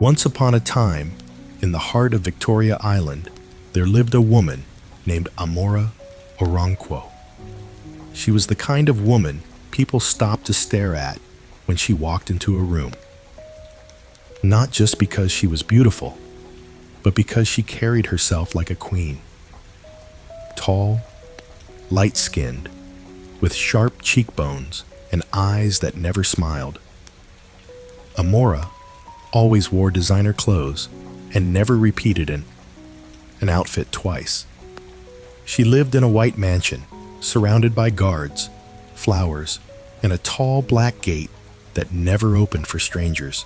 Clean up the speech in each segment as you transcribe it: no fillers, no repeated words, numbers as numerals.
Once upon a time, in the heart of Victoria Island, there lived a woman named Amora Oronquo. She was the kind of woman people stopped to stare at when she walked into a room. Not just because she was beautiful, but because she carried herself like a queen. Tall, light-skinned, with sharp cheekbones and eyes that never smiled. Amora always wore designer clothes and never repeated an outfit twice. She lived in a white mansion, surrounded by guards, flowers, and a tall black gate that never opened for strangers.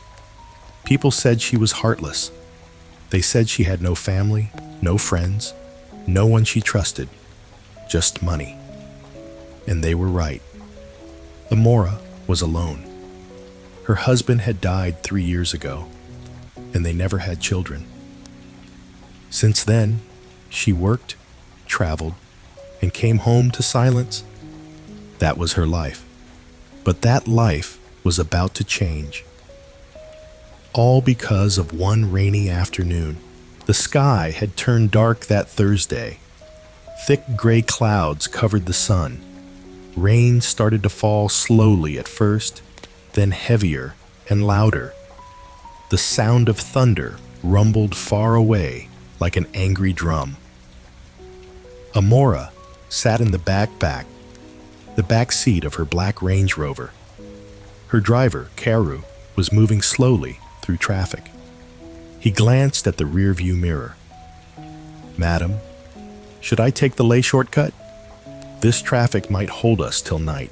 People said she was heartless. They said she had no family, no friends, no one she trusted, just money. And they were right. Amora was alone. Her husband had died 3 years ago, and they never had children. Since then, she worked, traveled, and came home to silence. That was her life. But that life was about to change. All because of one rainy afternoon. The sky had turned dark that Thursday. Thick gray clouds covered the sun. Rain started to fall slowly at first, then heavier and louder. The sound of thunder rumbled far away like an angry drum. Amora sat in the back seat of her black Range Rover. Her driver, Karu, was moving slowly through traffic. He glanced at the rearview mirror. "Madam, should I take the lay shortcut? This traffic might hold us till night."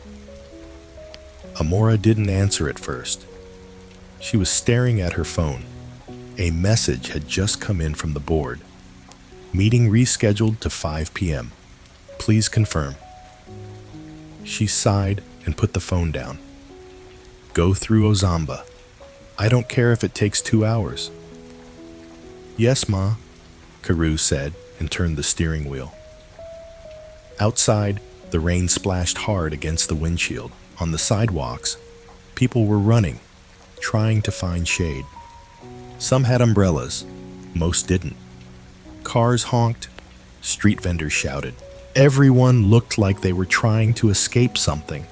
Amora didn't answer at first. She was staring at her phone. A message had just come in from the board. "Meeting rescheduled to 5 p.m. Please confirm." She sighed and put the phone down. "Go through Ozamba. I don't care if it takes 2 hours." "Yes, Ma," Karu said and turned the steering wheel. Outside, the rain splashed hard against the windshield. On the sidewalks, people were running, trying to find shade. Some had umbrellas, most didn't. Cars honked, street vendors shouted. Everyone looked like they were trying to escape something.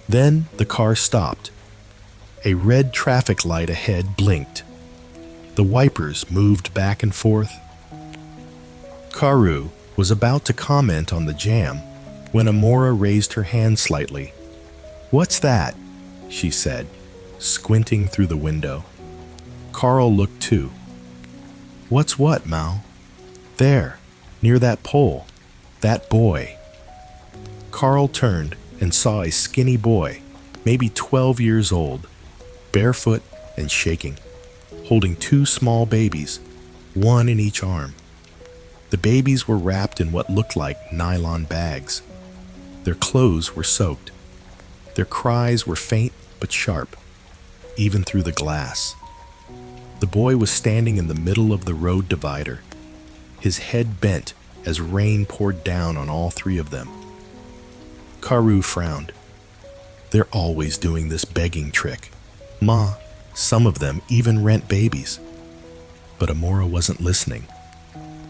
Then the car stopped. A red traffic light ahead blinked. The wipers moved back and forth. Karu was about to comment on the jam when Amora raised her hand slightly. "What's that?" she said, squinting through the window. Carl looked too. "What's what, Mao?" "There, near that pole. That boy." Carl turned and saw a skinny boy, maybe 12 years old, barefoot and shaking, holding 2 small babies, one in each arm. The babies were wrapped in what looked like nylon bags. Their clothes were soaked. Their cries were faint but sharp, even through the glass. The boy was standing in the middle of the road divider, his head bent as rain poured down on all 3 of them. Karu frowned. "They're always doing this begging trick. Ma, some of them even rent babies." But Amora wasn't listening.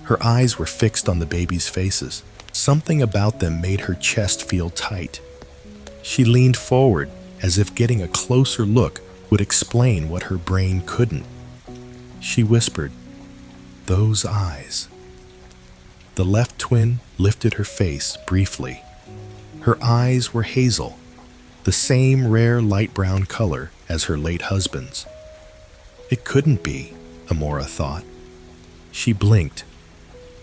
Her eyes were fixed on the babies' faces. Something about them made her chest feel tight. She leaned forward as if getting a closer look would explain what her brain couldn't. She whispered, "Those eyes." The left twin lifted her face briefly. Her eyes were hazel, the same rare light brown color as her late husband's. It couldn't be, Amora thought. She blinked.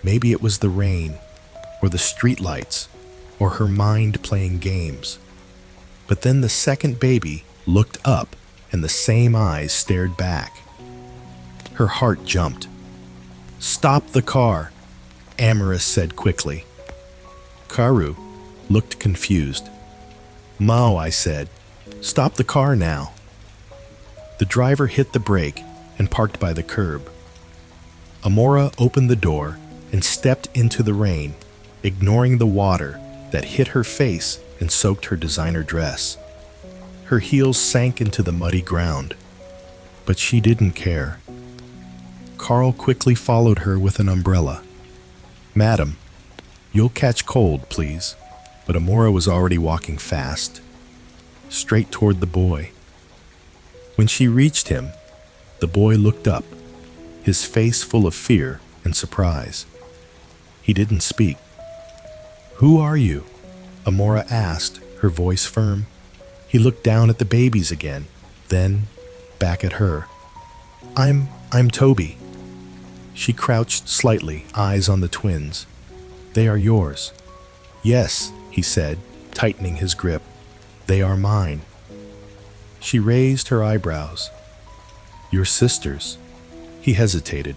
Maybe it was the rain, or the streetlights, or her mind playing games. But then the second baby looked up and the same eyes stared back. Her heart jumped. "Stop the car," Amaris said quickly. Karu looked confused. "Mao," I said, "stop the car now." The driver hit the brake and parked by the curb. Amora opened the door and stepped into the rain, ignoring the water that hit her face and soaked her designer dress. Her heels sank into the muddy ground. but she didn't care. Carl quickly followed her with an umbrella. "Madam, you'll catch cold, please." But Amora was already walking fast, straight toward the boy. When she reached him, the boy looked up, his face full of fear and surprise. He didn't speak. "Who are you?" Amora asked, her voice firm. He looked down at the babies again, then back at her. I'm Toby." She crouched slightly, eyes on the twins. "They are yours." "Yes," he said, tightening his grip. "They are mine." She raised her eyebrows. "Your sisters?" He hesitated.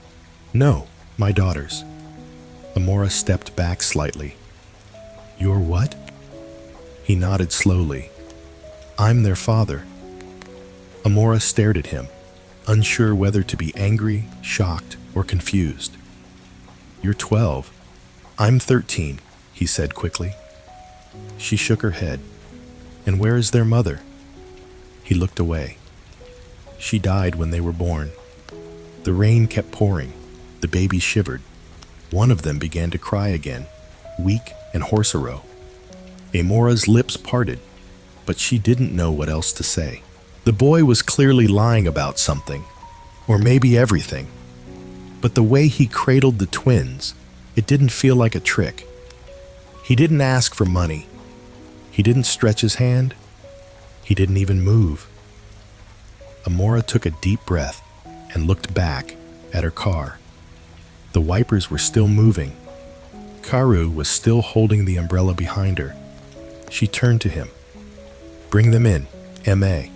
"No, my daughters." Amora stepped back slightly. "Your what?" He nodded slowly. "I'm their father." Amora stared at him, unsure whether to be angry, shocked, or confused. "You're 12. I'm 13, he said quickly. She shook her head. "And where is their mother?" He looked away. "She died when they were born." The rain kept pouring. The babies shivered. One of them began to cry again, weak and hoarse-a-row. Amora's lips parted, but she didn't know what else to say. The boy was clearly lying about something, or maybe everything. But the way he cradled the twins, it didn't feel like a trick. He didn't ask for money. He didn't stretch his hand. He didn't even move. Amora took a deep breath and looked back at her car. The wipers were still moving. Karu was still holding the umbrella behind her. She turned to him. "Bring them in, M.A."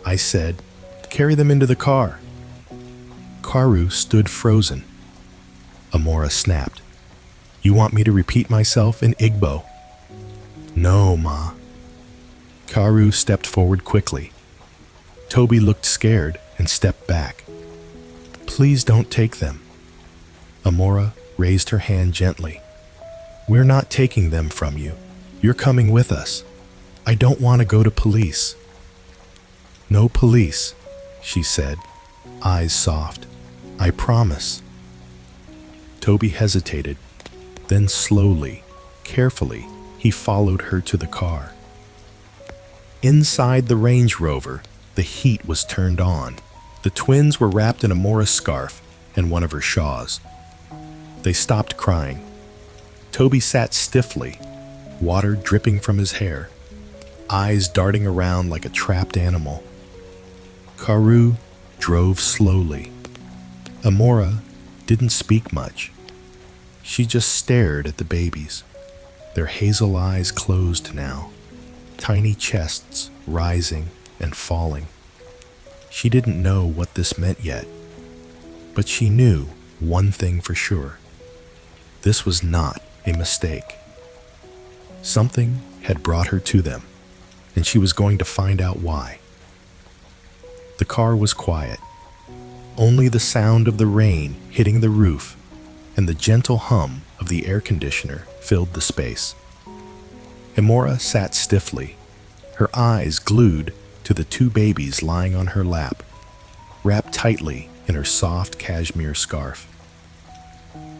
I said, "Carry them into the car." Karu stood frozen. Amora snapped. "You want me to repeat myself in Igbo?" "No, Ma." Karu stepped forward quickly. Toby looked scared and stepped back. "Please don't take them." Amora raised her hand gently. "We're not taking them from you. You're coming with us. I don't want to go to police." "No police," she said, eyes soft. "I promise." Toby hesitated. Then slowly, carefully, he followed her to the car. Inside the Range Rover, the heat was turned on. The twins were wrapped in Amora's scarf and one of her shawls. They stopped crying. Toby sat stiffly, water dripping from his hair, eyes darting around like a trapped animal. Karu drove slowly. Amora didn't speak much. She just stared at the babies, their hazel eyes closed now, tiny chests rising and falling. She didn't know what this meant yet, but she knew one thing for sure. This was not a mistake. Something had brought her to them, and she was going to find out why. The car was quiet. Only the sound of the rain hitting the roof and the gentle hum of the air conditioner filled the space. Amora sat stiffly, her eyes glued to the two babies lying on her lap, wrapped tightly in her soft cashmere scarf.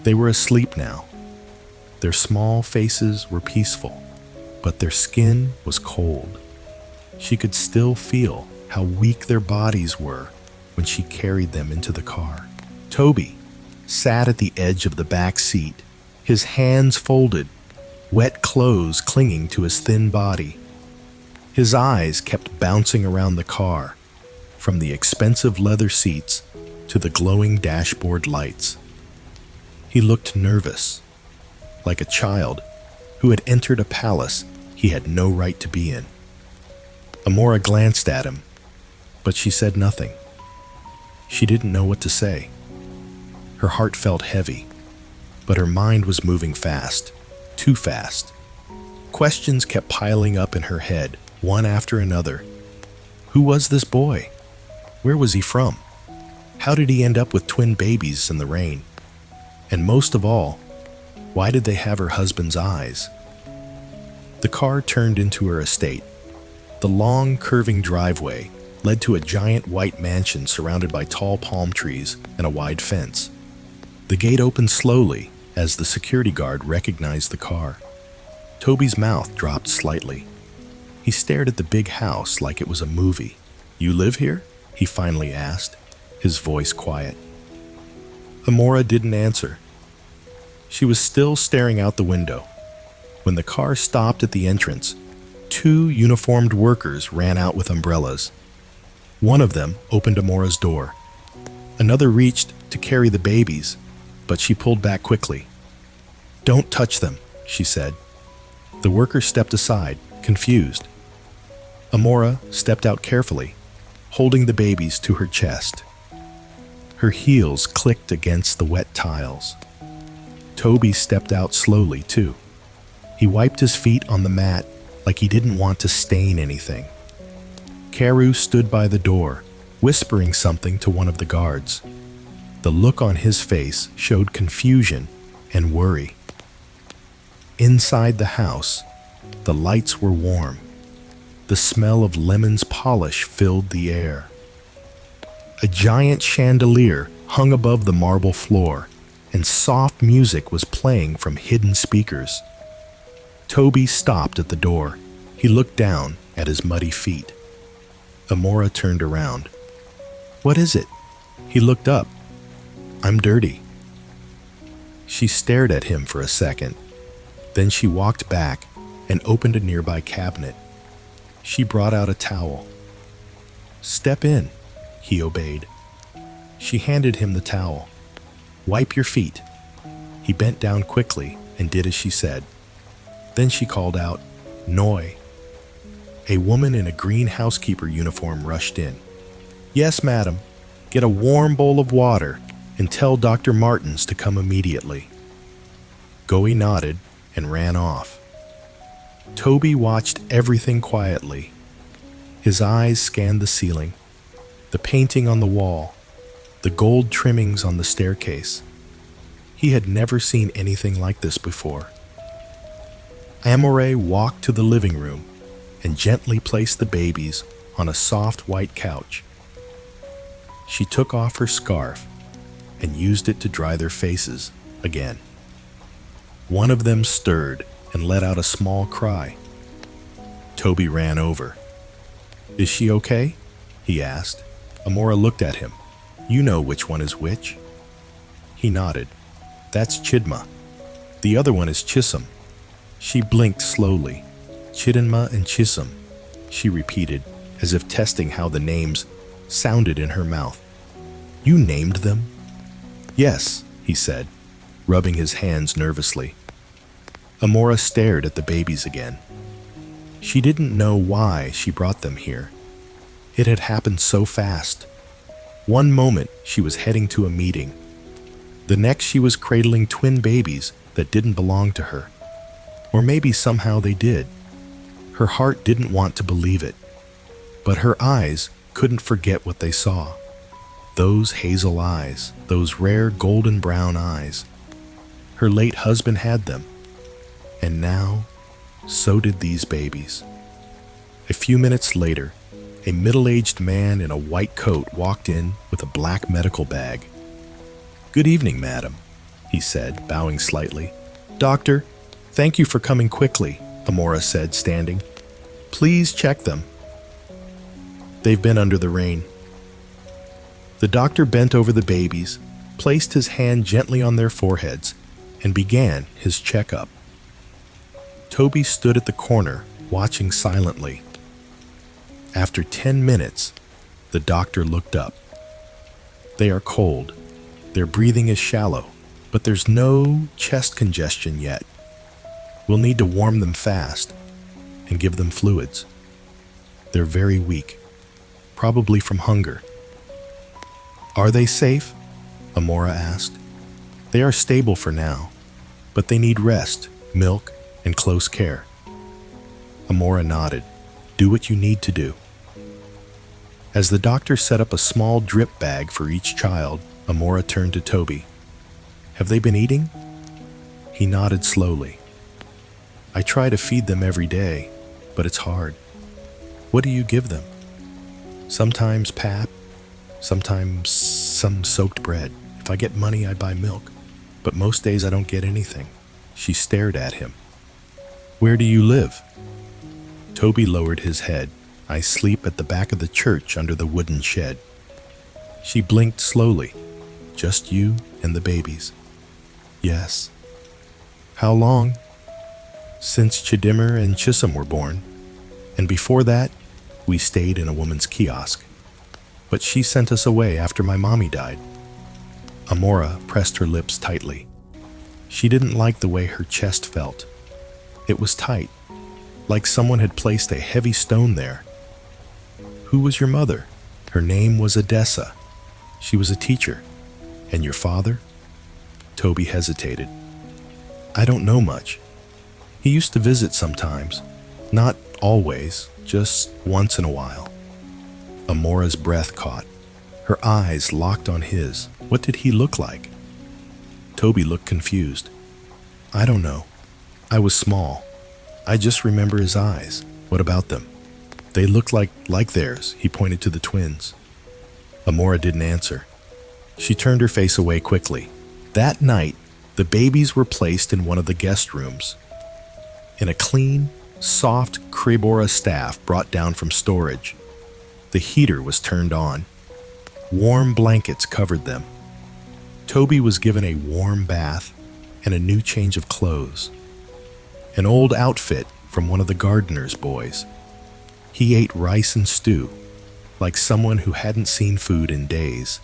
They were asleep now. Their small faces were peaceful, but their skin was cold. She could still feel how weak their bodies were when she carried them into the car. Toby sat at the edge of the back seat, his hands folded, wet clothes clinging to his thin body. His eyes kept bouncing around the car, from the expensive leather seats to the glowing dashboard lights. He looked nervous, like a child who had entered a palace he had no right to be in. Amora glanced at him, but she said nothing. She didn't know what to say. Her heart felt heavy, but her mind was moving fast, too fast. Questions kept piling up in her head, one after another. Who was this boy? Where was he from? How did he end up with twin babies in the rain? And most of all, why did they have her husband's eyes? The car turned into her estate. The long, curving driveway led to a giant white mansion surrounded by tall palm trees and a wide fence. The gate opened slowly as the security guard recognized the car. Toby's mouth dropped slightly. He stared at the big house like it was a movie. "You live here?" he finally asked, his voice quiet. Amora didn't answer. She was still staring out the window. When the car stopped at the entrance, 2 uniformed workers ran out with umbrellas. One of them opened Amora's door. Another reached to carry the babies, but she pulled back quickly. "Don't touch them," she said. The worker stepped aside, confused. Amora stepped out carefully, holding the babies to her chest. Her heels clicked against the wet tiles. Toby stepped out slowly, too. He wiped his feet on the mat like he didn't want to stain anything. Carew stood by the door, whispering something to one of the guards. The look on his face showed confusion and worry. Inside the house, the lights were warm. The smell of lemon's polish filled the air. A giant chandelier hung above the marble floor, and soft music was playing from hidden speakers. Toby stopped at the door. He looked down at his muddy feet. Amora turned around. "What is it?" He looked up. "I'm dirty." She stared at him for a second. Then she walked back and opened a nearby cabinet. She brought out a towel. "Step in," he obeyed. She handed him the towel. "Wipe your feet." He bent down quickly and did as she said. Then she called out, "Noi." A woman in a green housekeeper uniform rushed in. "Yes, madam. Get a warm bowl of water and tell Dr. Martins to come immediately." Goey nodded and ran off. Toby watched everything quietly. His eyes scanned the ceiling, the painting on the wall, the gold trimmings on the staircase. He had never seen anything like this before. Amore walked to the living room and gently placed the babies on a soft white couch. She took off her scarf and used it to dry their faces again. One of them stirred and let out a small cry. Toby ran over. "Is she okay?" he asked. Amora looked at him. "You know which one is which." He nodded. "That's Chidma. The other one is Chisholm." She blinked slowly. "Chidinma and Chisholm," she repeated, as if testing how the names sounded in her mouth. "You named them?" "Yes," he said, rubbing his hands nervously. Amora stared at the babies again. She didn't know why she brought them here. It had happened so fast. One moment she was heading to a meeting. The next she was cradling twin babies that didn't belong to her. Or maybe somehow they did. Her heart didn't want to believe it. But her eyes couldn't forget what they saw. Those hazel eyes, those rare golden brown eyes. Her late husband had them. And now, so did these babies. A few minutes later, a middle-aged man in a white coat walked in with a black medical bag. "Good evening, madam," he said, bowing slightly. "Doctor, thank you for coming quickly," Amora said, standing. "Please check them. They've been under the rain." The doctor bent over the babies, placed his hand gently on their foreheads, and began his checkup. Toby stood at the corner, watching silently. After 10 minutes, the doctor looked up. "They are cold. Their breathing is shallow, but there's no chest congestion yet. We'll need to warm them fast and give them fluids. They're very weak, probably from hunger." "Are they safe?" Amora asked. "They are stable for now, but they need rest, milk, and close care." Amora nodded. "Do what you need to do." As the doctor set up a small drip bag for each child, Amora turned to Toby. "Have they been eating?" He nodded slowly. "I try to feed them every day, but it's hard." "What do you give them?" Sometimes pap, sometimes some soaked bread. If I get money, I buy milk. But most days I don't get anything. She stared at him. Where do you live? Toby lowered his head. I sleep at the back of the church under the wooden shed. She blinked slowly. Just you and the babies. Yes. How long? Since Chidimmer and Chisholm were born. And before that, we stayed in a woman's kiosk. But she sent us away after my mommy died. Amora pressed her lips tightly. She didn't like the way her chest felt. It was tight, like someone had placed a heavy stone there. Who was your mother? Her name was Odessa. She was a teacher. And your father? Toby hesitated. I don't know much. He used to visit sometimes. Not always, just once in a while. Amora's breath caught. Her eyes locked on his. What did he look like? Toby looked confused. I don't know. I was small. I just remember his eyes. What about them? They looked like theirs. He pointed to the twins. Amora didn't answer. She turned her face away quickly. That night, the babies were placed in one of the guest rooms. In a clean, soft Cribora staff brought down from storage. The heater was turned on. Warm blankets covered them. Toby was given a warm bath and a new change of clothes. An old outfit from one of the gardener's boys. He ate rice and stew, like someone who hadn't seen food in days.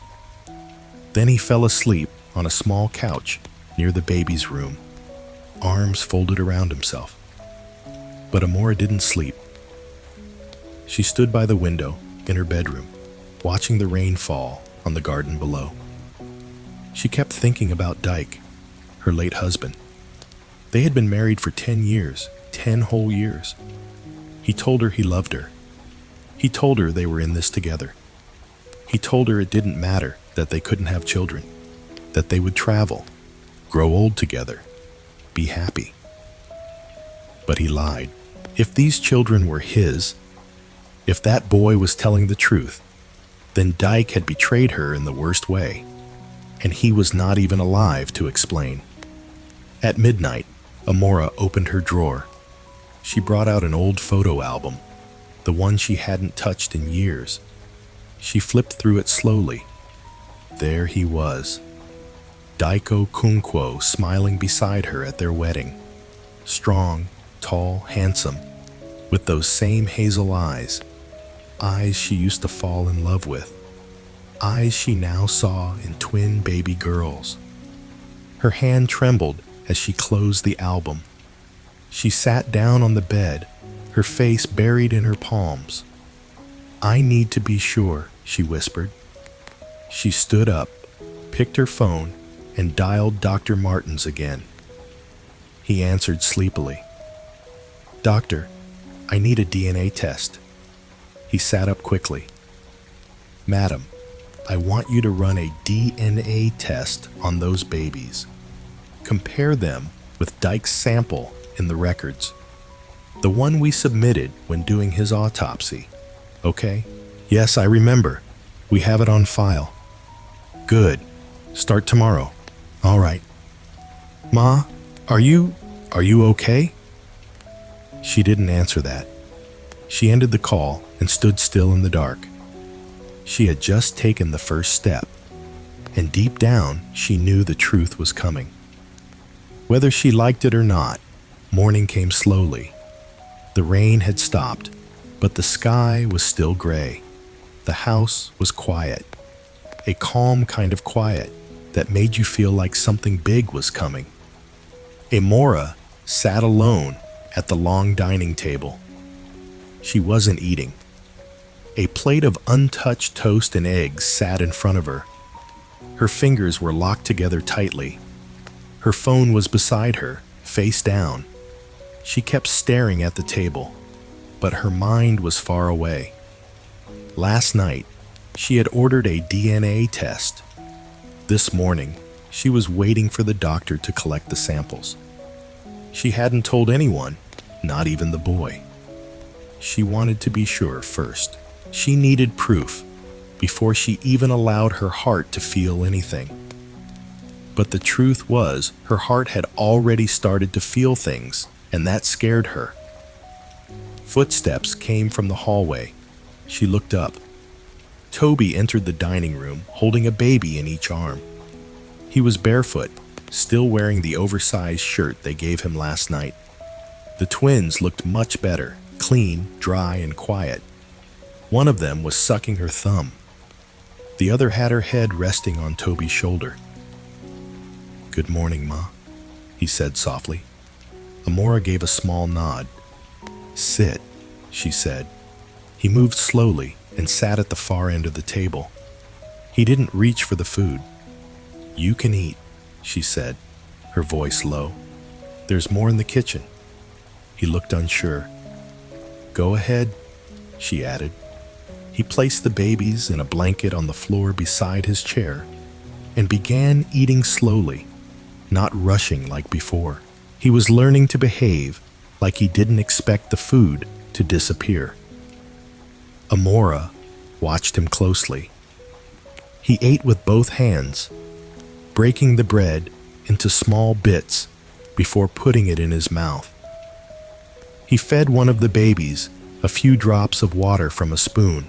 Then he fell asleep on a small couch near the baby's room, arms folded around himself. But Amora didn't sleep. She stood by the window in her bedroom, watching the rain fall on the garden below. She kept thinking about Dyke, her late husband. They had been married for 10 years, 10 whole years. He told her he loved her. He told her they were in this together. He told her it didn't matter that they couldn't have children, that they would travel, grow old together, be happy. But he lied. If these children were his, if that boy was telling the truth, then Dyke had betrayed her in the worst way, and he was not even alive to explain. At midnight, Amora opened her drawer. She brought out an old photo album, the one she hadn't touched in years. She flipped through it slowly. There he was, Daiko Kunquo smiling beside her at their wedding. Strong, tall, handsome, with those same hazel eyes she used to fall in love with, eyes she now saw in twin baby girls. Her hand trembled as she closed the album. She sat down on the bed, her face buried in her palms. I need to be sure, she whispered. She stood up, picked her phone, and dialed Dr. Martins again. He answered sleepily. Doctor, I need a DNA test. He sat up quickly. Madam, I want you to run a DNA test on those babies. Compare them with Dyke's sample in the records. The one we submitted when doing his autopsy. Okay? Yes, I remember. We have it on file. Good. Start tomorrow. All right. Ma, are you okay? She didn't answer that. She ended the call and stood still in the dark. She had just taken the first step, and deep down she knew the truth was coming. Whether she liked it or not, morning came slowly. The rain had stopped, but the sky was still gray. The house was quiet, a calm kind of quiet that made you feel like something big was coming. Amora sat alone at the long dining table. She wasn't eating. A plate of untouched toast and eggs sat in front of her. Her fingers were locked together tightly. Her phone was beside her, face down. She kept staring at the table, but her mind was far away. Last night, she had ordered a DNA test. This morning, she was waiting for the doctor to collect the samples. She hadn't told anyone, not even the boy. She wanted to be sure first. She needed proof before she even allowed her heart to feel anything. But the truth was, her heart had already started to feel things, and that scared her. Footsteps came from the hallway. She looked up. Toby entered the dining room, holding a baby in each arm. He was barefoot, still wearing the oversized shirt they gave him last night. The twins looked much better, clean, dry, and quiet. One of them was sucking her thumb. The other had her head resting on Toby's shoulder. "Good morning, Ma," he said softly. Amora gave a small nod. "Sit," she said. He moved slowly and sat at the far end of the table. He didn't reach for the food. "You can eat," she said, her voice low. "There's more in the kitchen." He looked unsure. "Go ahead," she added. He placed the babies in a blanket on the floor beside his chair and began eating slowly, not rushing like before. He was learning to behave like he didn't expect the food to disappear. Amora watched him closely. He ate with both hands, breaking the bread into small bits before putting it in his mouth. He fed one of the babies a few drops of water from a spoon.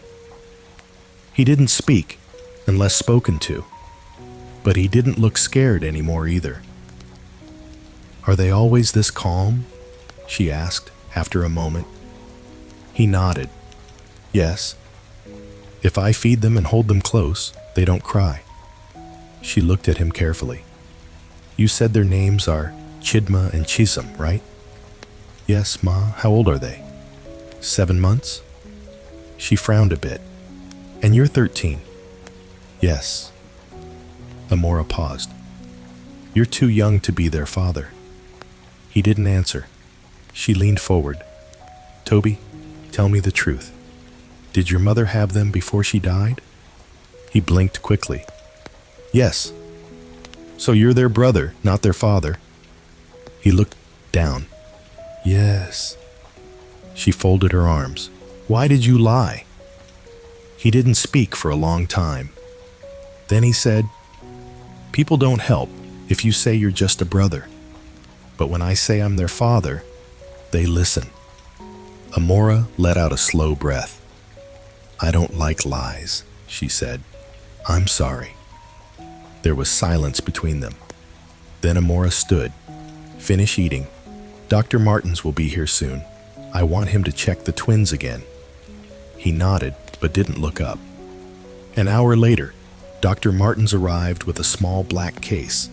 He didn't speak unless spoken to, but he didn't look scared anymore either. "Are they always this calm?" she asked after a moment. He nodded. "Yes. If I feed them and hold them close, they don't cry." She looked at him carefully. "You said their names are Chidma and Chisholm, right?" "Yes, Ma. How old are they?" 7 months? She frowned a bit. "And you're 13? "Yes." Amora paused. "You're too young to be their father." He didn't answer. She leaned forward. "Toby, tell me the truth. Did your mother have them before she died?" He blinked quickly. "Yes." "So you're their brother, not their father?" He looked down. "Yes." She folded her arms. "Why did you lie?" He didn't speak for a long time. Then he said, "People don't help if you say you're just a brother. But when I say I'm their father, they listen." Amora let out a slow breath. "I don't like lies," she said. "I'm sorry." There was silence between them. Then Amora stood. "Finish eating. Dr. Martins will be here soon. I want him to check the twins again." He nodded, but didn't look up. An hour later, Dr. Martins arrived with a small black case.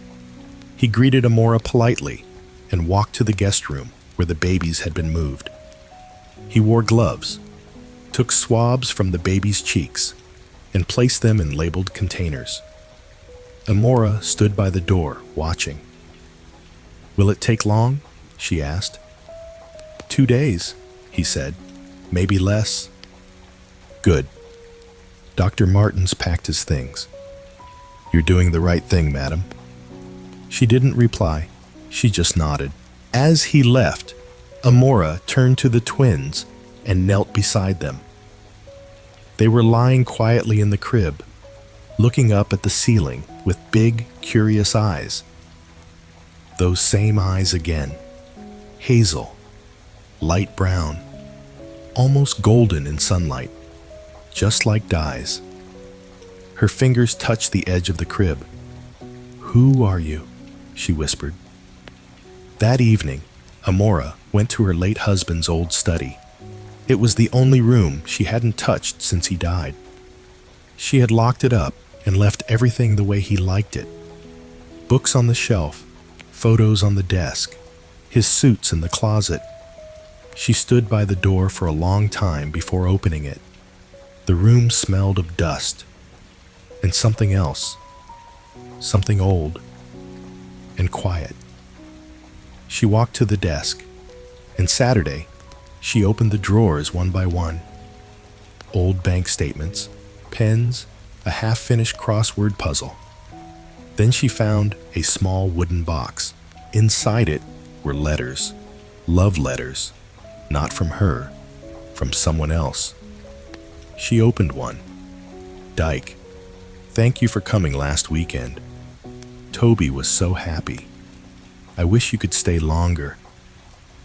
He greeted Amora politely and walked to the guest room where the babies had been moved. He wore gloves, took swabs from the babies' cheeks, and placed them in labeled containers. Amora stood by the door, watching. "Will it take long?" she asked. 2 days, he said. "Maybe less." "Good." Dr. Martins packed his things. "You're doing the right thing, madam." She didn't reply. She just nodded. As he left, Amora turned to the twins and knelt beside them. They were lying quietly in the crib, looking up at the ceiling with big, curious eyes. Those same eyes again. Hazel, light brown, almost golden in sunlight, just like Di's. Her fingers touched the edge of the crib. "Who are you?" she whispered. That evening, Amora went to her late husband's old study. It was the only room she hadn't touched since he died. She had locked it up and left everything the way he liked it. Books on the shelf, photos on the desk, his suits in the closet. She stood by the door for a long time before opening it. The room smelled of dust and something else, something old and quiet. She walked to the desk, and Saturday, she opened the drawers one by one. Old bank statements, pens, a half-finished crossword puzzle. Then she found a small wooden box. Inside it were letters, love letters, not from her, from someone else. She opened one. Dyke, thank you for coming last weekend. Toby was so happy. I wish you could stay longer.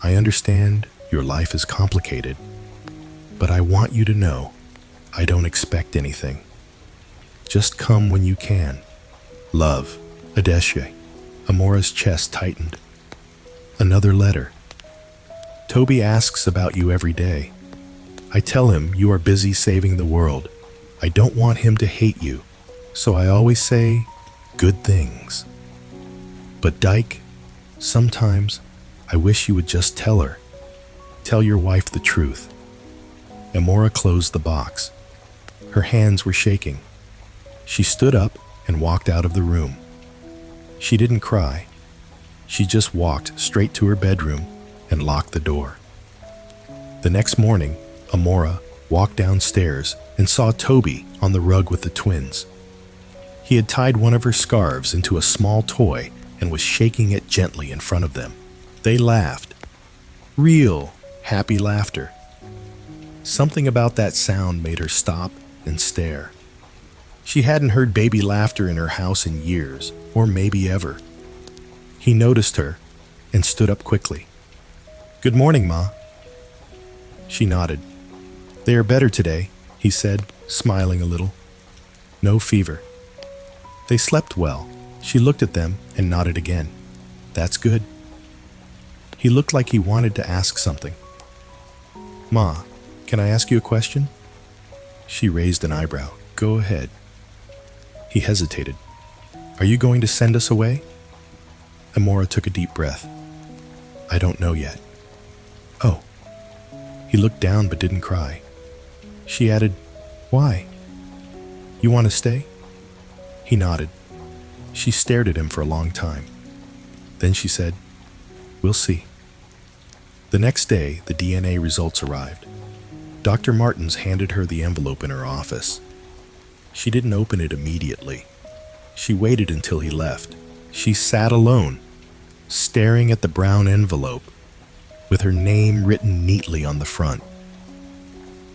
I understand your life is complicated, but I want you to know I don't expect anything. Just come when you can. Love, Adeshe. Amora's chest tightened. Another letter. Toby asks about you every day. I tell him you are busy saving the world. I don't want him to hate you, so I always say good things. But Dyke, sometimes I wish you would just tell her. Tell your wife the truth. Amora closed the box. Her hands were shaking. She stood up and walked out of the room. She didn't cry. She just walked straight to her bedroom and locked the door. The next morning, Amora walked downstairs and saw Toby on the rug with the twins. He had tied one of her scarves into a small toy and was shaking it gently in front of them. They laughed. Real, happy laughter. Something about that sound made her stop and stare. She hadn't heard baby laughter in her house in years, or maybe ever. He noticed her and stood up quickly. Good morning, Ma. She nodded. They are better today, he said, smiling a little. No fever. They slept well. She looked at them and nodded again. That's good. He looked like he wanted to ask something. Ma, can I ask you a question? She raised an eyebrow. Go ahead. He hesitated. Are you going to send us away? Amora took a deep breath. I don't know yet. Oh. He looked down but didn't cry. She added, Why? You want to stay? He nodded. She stared at him for a long time. Then she said, We'll see. The next day, the DNA results arrived. Dr. Martins handed her the envelope in her office. She didn't open it immediately. She waited until he left. She sat alone, staring at the brown envelope, with her name written neatly on the front.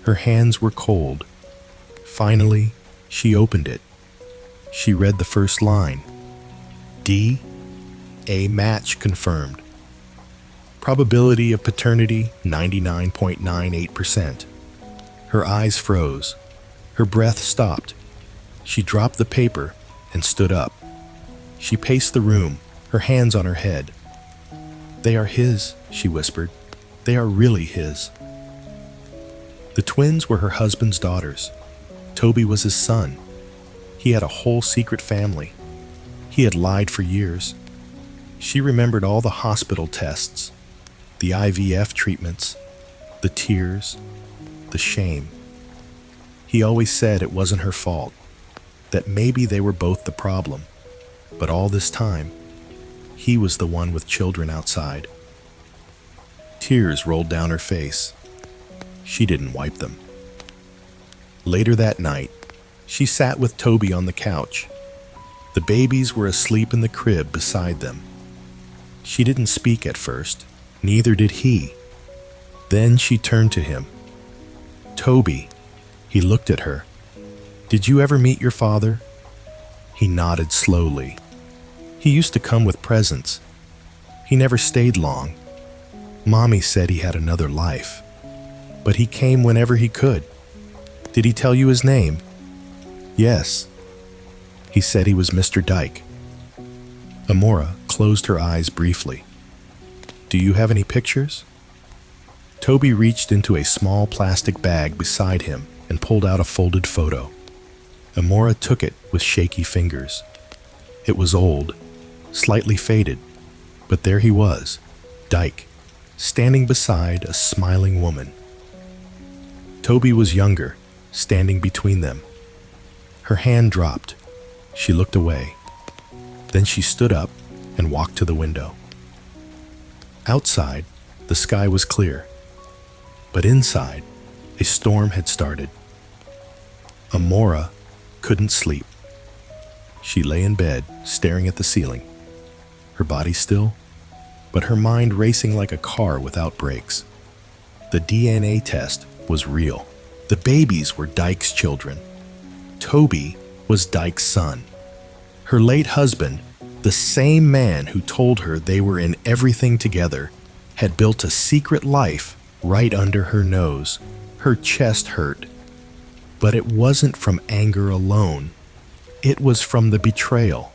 Her hands were cold. Finally, she opened it. She read the first line. D, a match confirmed. Probability of paternity, 99.98%. Her eyes froze. Her breath stopped. She dropped the paper and stood up. She paced the room, her hands on her head. They are his, she whispered. They are really his. The twins were her husband's daughters. Toby was his son. He had a whole secret family. He had lied for years. She remembered all the hospital tests, the IVF treatments, the tears, the shame. He always said it wasn't her fault, that maybe they were both the problem. But all this time, he was the one with children outside. Tears rolled down her face. She didn't wipe them. Later that night, she sat with Toby on the couch. The babies were asleep in the crib beside them. She didn't speak at first, neither did he. Then she turned to him. Toby, he looked at her. Did you ever meet your father? He nodded slowly. He used to come with presents. He never stayed long. Mommy said he had another life. But he came whenever he could. Did he tell you his name? Yes. He said he was Mr. Dyke. Amora closed her eyes briefly. Do you have any pictures? Toby reached into a small plastic bag beside him and pulled out a folded photo. Amora took it with shaky fingers. It was old, slightly faded, but there he was, Dyke, standing beside a smiling woman. Toby was younger, standing between them. Her hand dropped. She looked away. Then she stood up and walked to the window. Outside, the sky was clear, but inside, a storm had started. Amora couldn't sleep. She lay in bed, staring at the ceiling, her body still, but her mind racing like a car without brakes. The DNA test was real. The babies were Dyke's children. Toby was Dyke's son. Her late husband, the same man who told her they were in everything together, had built a secret life right under her nose. Her chest hurt. But it wasn't from anger alone. It was from the betrayal,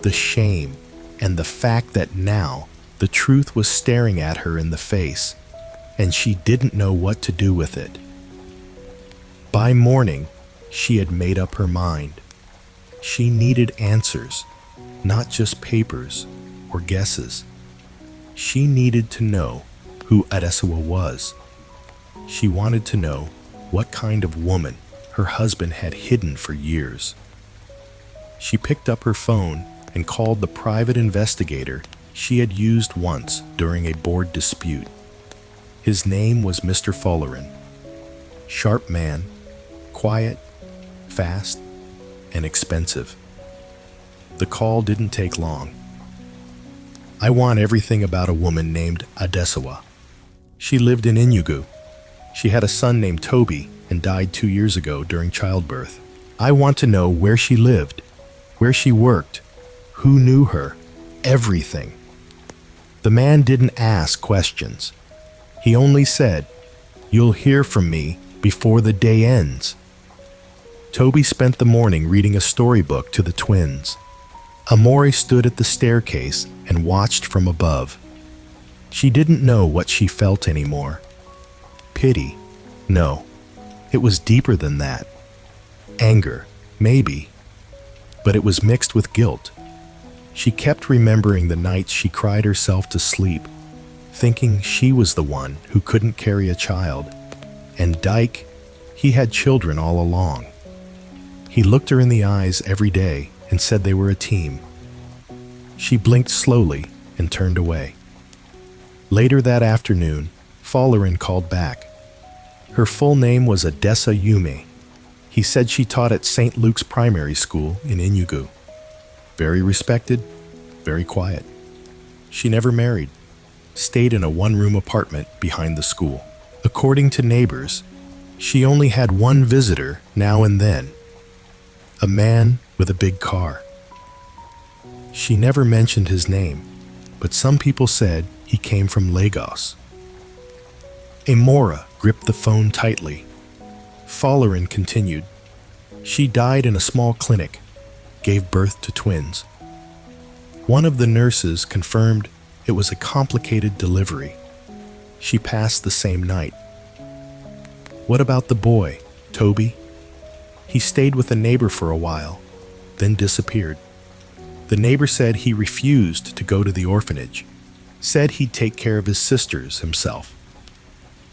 the shame, and the fact that now the truth was staring at her in the face, and she didn't know what to do with it. By morning, she had made up her mind. She needed answers, not just papers or guesses. She needed to know who Adesawa was. She wanted to know what kind of woman her husband had hidden for years. She picked up her phone and called the private investigator she had used once during a board dispute. His name was Mr. Follerin. Sharp man, quiet, fast, and expensive. The call didn't take long. "I want everything about a woman named Adesawa. She lived in Enugu. She had a son named Toby and died 2 years ago during childbirth. I want to know where she lived, where she worked, who knew her, everything." The man didn't ask questions. He only said, "You'll hear from me before the day ends." Toby spent the morning reading a storybook to the twins. Amore stood at the staircase and watched from above. She didn't know what she felt anymore. Pity? No. It was deeper than that. Anger? Maybe. But it was mixed with guilt. She kept remembering the nights she cried herself to sleep, thinking she was the one who couldn't carry a child. And Dyke, he had children all along. He looked her in the eyes every day and said they were a team. She blinked slowly and turned away. Later that afternoon, Follerin called back. Her full name was Adessa Yume. He said she taught at St. Luke's Primary School in Enugu. Very respected, very quiet. She never married, stayed in a one-room apartment behind the school. According to neighbors, she only had one visitor now and then, a man with a big car. She never mentioned his name, but some people said he came from Lagos. Amora gripped the phone tightly. Follerin continued. She died in a small clinic, gave birth to twins. One of the nurses confirmed it was a complicated delivery. She passed the same night. What about the boy, Toby? He stayed with a neighbor for a while, then disappeared. The neighbor said he refused to go to the orphanage, said he'd take care of his sisters himself.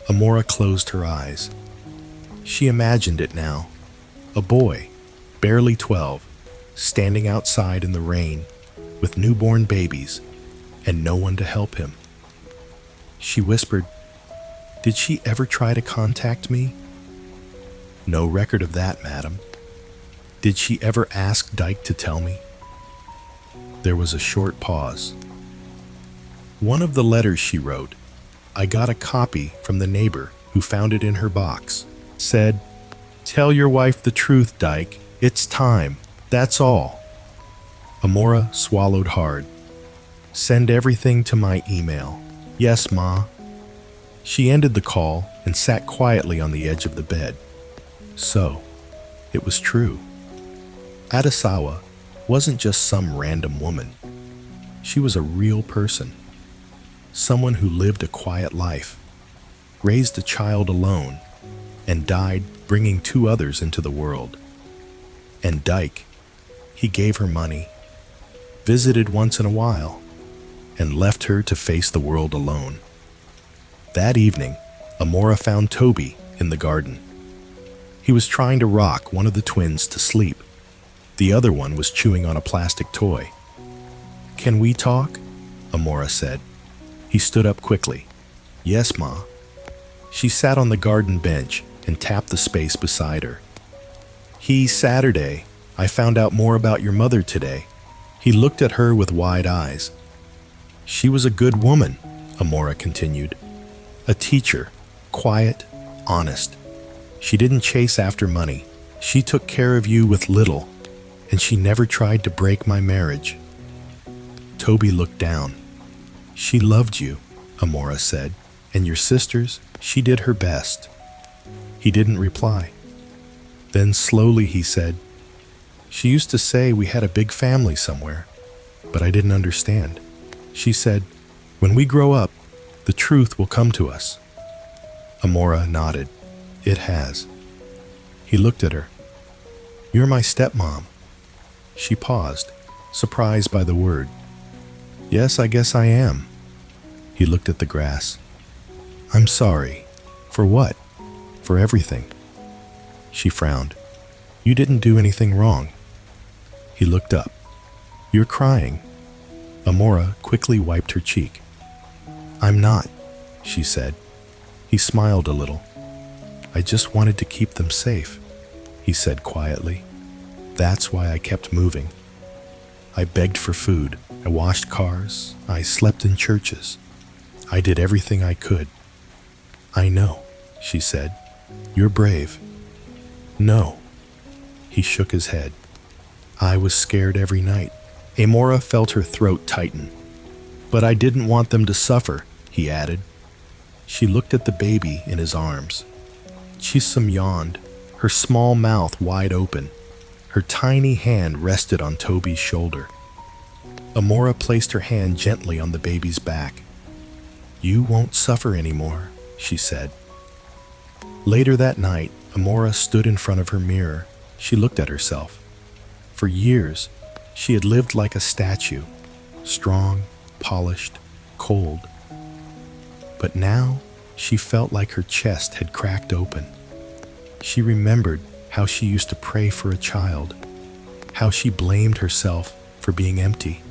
Amora closed her eyes. She imagined it now. A boy, barely 12, standing outside in the rain with newborn babies and no one to help him. She whispered, "Did she ever try to contact me?" "No record of that, madam." "Did she ever ask Dyke to tell me?" There was a short pause. One of the letters she wrote, I got a copy from the neighbor who found it in her box, said, "Tell your wife the truth, Dyke. It's time. That's all." Amora swallowed hard. "Send everything to my email." "Yes, Ma." She ended the call and sat quietly on the edge of the bed. So, it was true. Adesawa wasn't just some random woman. She was a real person. Someone who lived a quiet life, raised a child alone, and died bringing 2 others into the world. And Dyke, he gave her money, visited once in a while, and left her to face the world alone. That evening, Amora found Toby in the garden. He was trying to rock one of the twins to sleep. The other one was chewing on a plastic toy. "Can we talk?" Amora said. He stood up quickly. "Yes, Ma." She sat on the garden bench and tapped the space beside her. Saturday, I found out more about your mother today." He looked at her with wide eyes. "She was a good woman," Amora continued. "A teacher, quiet, honest. She didn't chase after money. She took care of you with little, and she never tried to break my marriage." Toby looked down. "She loved you," Amora said, "and your sisters, she did her best." He didn't reply. Then slowly he said, "She used to say we had a big family somewhere, but I didn't understand. She said, when we grow up, the truth will come to us." Amora nodded. "It has." He looked at her. "You're my stepmom." She paused, surprised by the word. "Yes, I guess I am." He looked at the grass. "I'm sorry." "For what?" "For everything." She frowned. "You didn't do anything wrong." He looked up. "You're crying." Amora quickly wiped her cheek. "I'm not," she said. He smiled a little. "I just wanted to keep them safe," he said quietly. "That's why I kept moving. I begged for food. I washed cars. I slept in churches. I did everything I could." "I know," she said. "You're brave." "No." He shook his head. "I was scared every night." Amora felt her throat tighten. "But I didn't want them to suffer," he added. She looked at the baby in his arms. Chisum yawned, her small mouth wide open. Her tiny hand rested on Toby's shoulder. Amora placed her hand gently on the baby's back. "You won't suffer anymore," she said. Later that night, Amora stood in front of her mirror. She looked at herself. For years, she had lived like a statue, strong, polished, cold. But now, she felt like her chest had cracked open. She remembered how she used to pray for a child, how she blamed herself for being empty.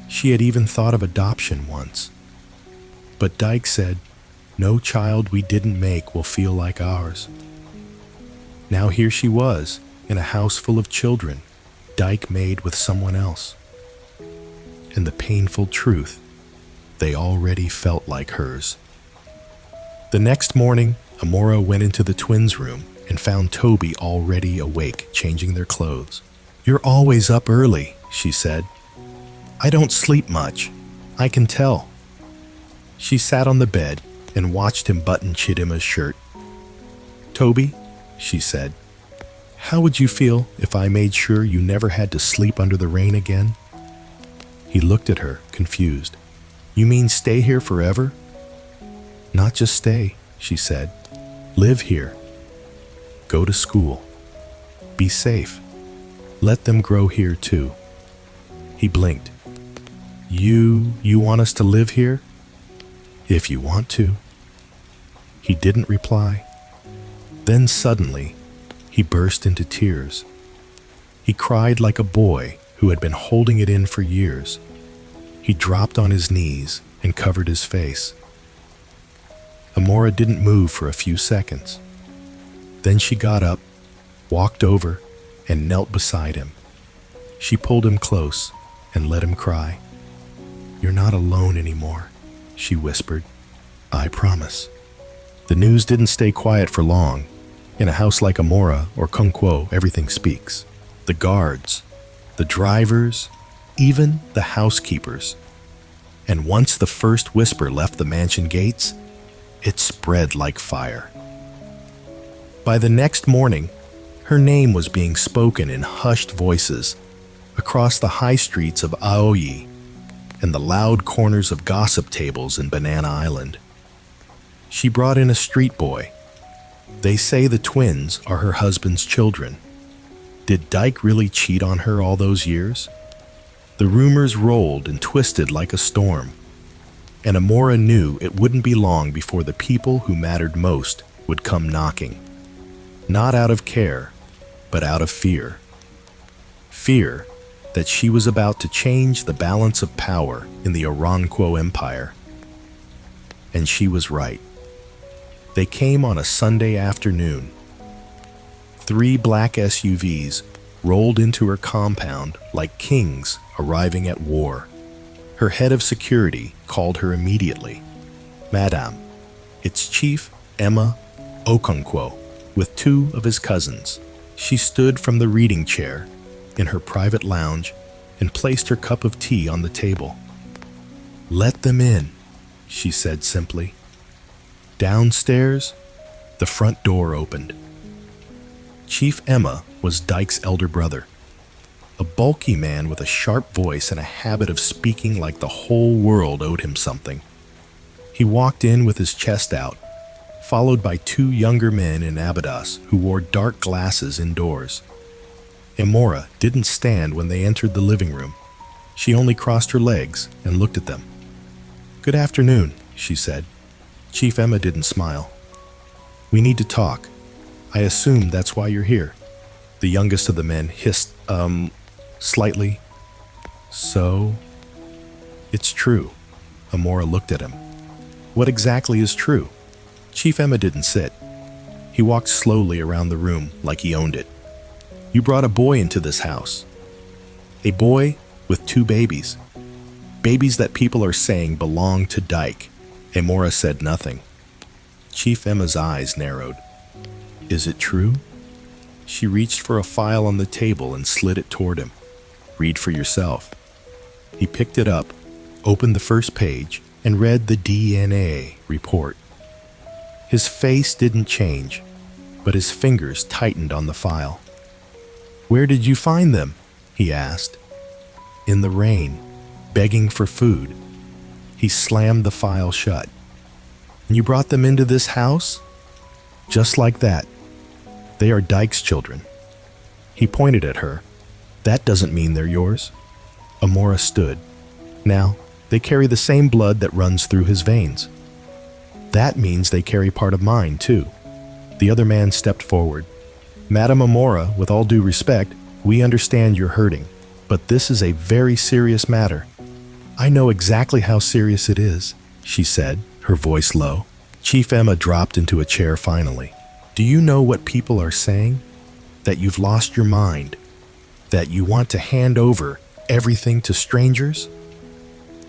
She had even thought of adoption once. But Dyke said, "No child we didn't make will feel like ours." Now here she was, in a house full of children, Dyke made with someone else. And the painful truth, they already felt like hers. The next morning, Amora went into the twins' room and found Toby already awake, changing their clothes. "You're always up early," she said. "I don't sleep much. I can tell." She sat on the bed and watched him button Chidima's shirt. "Toby," she said, "how would you feel if I made sure you never had to sleep under the rain again?" He looked at her, confused. "You mean stay here forever?" "Not just stay," she said. "Live here. Go to school. Be safe. Let them grow here too." He blinked. You want us to live here?" "If you want to." He didn't reply. Then suddenly, he burst into tears. He cried like a boy who had been holding it in for years. He dropped on his knees and covered his face. Amora didn't move for a few seconds. Then she got up, walked over, and knelt beside him. She pulled him close and let him cry. "You're not alone anymore," she whispered. "I promise." The news didn't stay quiet for long. In a house like Amora or Kunquo, everything speaks. The guards, the drivers, even the housekeepers. And once the first whisper left the mansion gates, it spread like fire. By the next morning, her name was being spoken in hushed voices across the high streets of Aoyi and the loud corners of gossip tables in Banana Island. She brought in a street boy. They say the twins are her husband's children. Did Dyke really cheat on her all those years? The rumors rolled and twisted like a storm, and Amora knew it wouldn't be long before the people who mattered most would come knocking. Not out of care, but out of fear. Fear that she was about to change the balance of power in the Oranquo Empire. And she was right. They came on a Sunday afternoon. 3 black SUVs rolled into her compound like kings arriving at war. Her head of security called her immediately. "Madame, it's Chief Emma Okonkwo." with two of his cousins. She stood from the reading chair in her private lounge and placed her cup of tea on the table. "Let them in," she said simply. Downstairs, the front door opened. Chief Emma was Dyke's elder brother, a bulky man with a sharp voice and a habit of speaking like the whole world owed him something. He walked in with his chest out, followed by two younger men in abadas who wore dark glasses indoors. Amora didn't stand when they entered the living room. She only crossed her legs and looked at them. "Good afternoon," she said. Chief Emma didn't smile. "We need to talk. I assume that's why you're here." The youngest of the men hissed, slightly. "So?" "It's true." Amora looked at him. "What exactly is true?" Chief Emma didn't sit. He walked slowly around the room like he owned it. "You brought a boy into this house. A boy with two babies. Babies that people are saying belong to Dyke." Amora said nothing. Chief Emma's eyes narrowed. "Is it true?" She reached for a file on the table and slid it toward him. "Read for yourself." He picked it up, opened the first page, and read the DNA report. His face didn't change, but his fingers tightened on the file. "Where did you find them?" he asked. "In the rain, begging for food." He slammed the file shut. "And you brought them into this house?" "Just like that. They are Dyke's children." He pointed at her. "That doesn't mean they're yours." Amora stood. "Now, they carry the same blood that runs through his veins." "That means they carry part of mine, too." The other man stepped forward. "Madam Amora, with all due respect, we understand you're hurting, but this is a very serious matter." "I know exactly how serious it is," she said, her voice low. Chief Emma dropped into a chair finally. "Do you know what people are saying? That you've lost your mind. That you want to hand over everything to strangers?"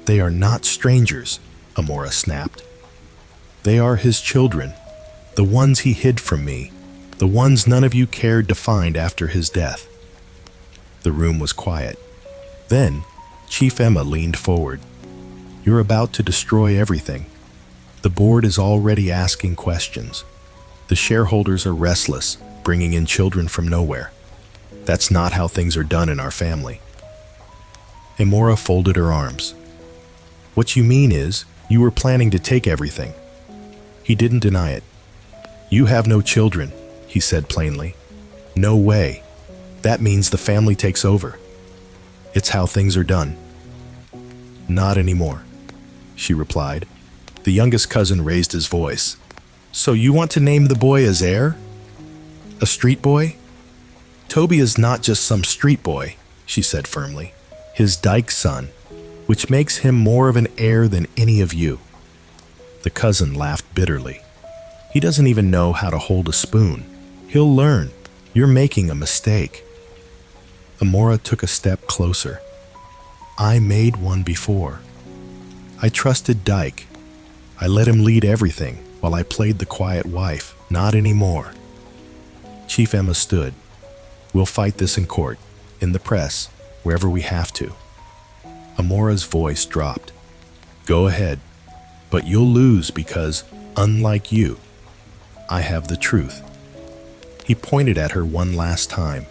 "They are not strangers," Amora snapped. "They are his children, the ones he hid from me, the ones none of you cared to find after his death." The room was quiet. Then, Chief Emma leaned forward. "You're about to destroy everything. The board is already asking questions. The shareholders are restless, bringing in children from nowhere. That's not how things are done in our family." Amora folded her arms. "What you mean is, you were planning to take everything." He didn't deny it. "You have no children," he said plainly. "No way. That means the family takes over. It's how things are done." "Not anymore," she replied. The youngest cousin raised his voice. "So you want to name the boy as heir? A street boy?" "Toby is not just some street boy," she said firmly. "His Dyke son, which makes him more of an heir than any of you." The cousin laughed bitterly. "He doesn't even know how to hold a spoon. He'll learn. You're making a mistake." Amora took a step closer. "I made one before. I trusted Dyke. I let him lead everything while I played the quiet wife. Not anymore." Chief Emma stood. "We'll fight this in court, in the press, wherever we have to." Amora's voice dropped. "Go ahead, but you'll lose because, unlike you, I have the truth." He pointed at her one last time.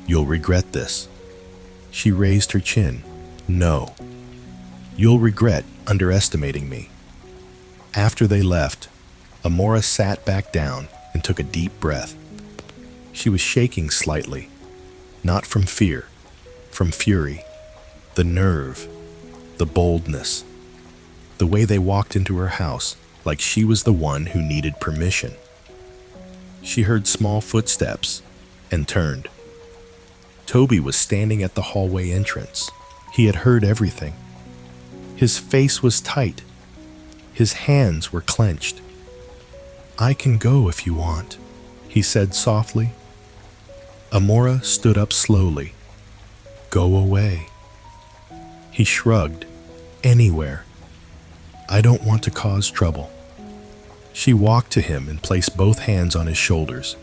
"You'll regret this." She raised her chin. "No. You'll regret underestimating me." After they left, Amora sat back down and took a deep breath. She was shaking slightly, not from fear, from fury, the nerve, the boldness, the way they walked into her house like she was the one who needed permission. She heard small footsteps and turned. Toby was standing at the hallway entrance. He had heard everything. His face was tight. His hands were clenched. "I can go if you want," he said softly. Amora stood up slowly. "Go away." He shrugged. "Anywhere. I don't want to cause trouble." She walked to him and placed both hands on his shoulders.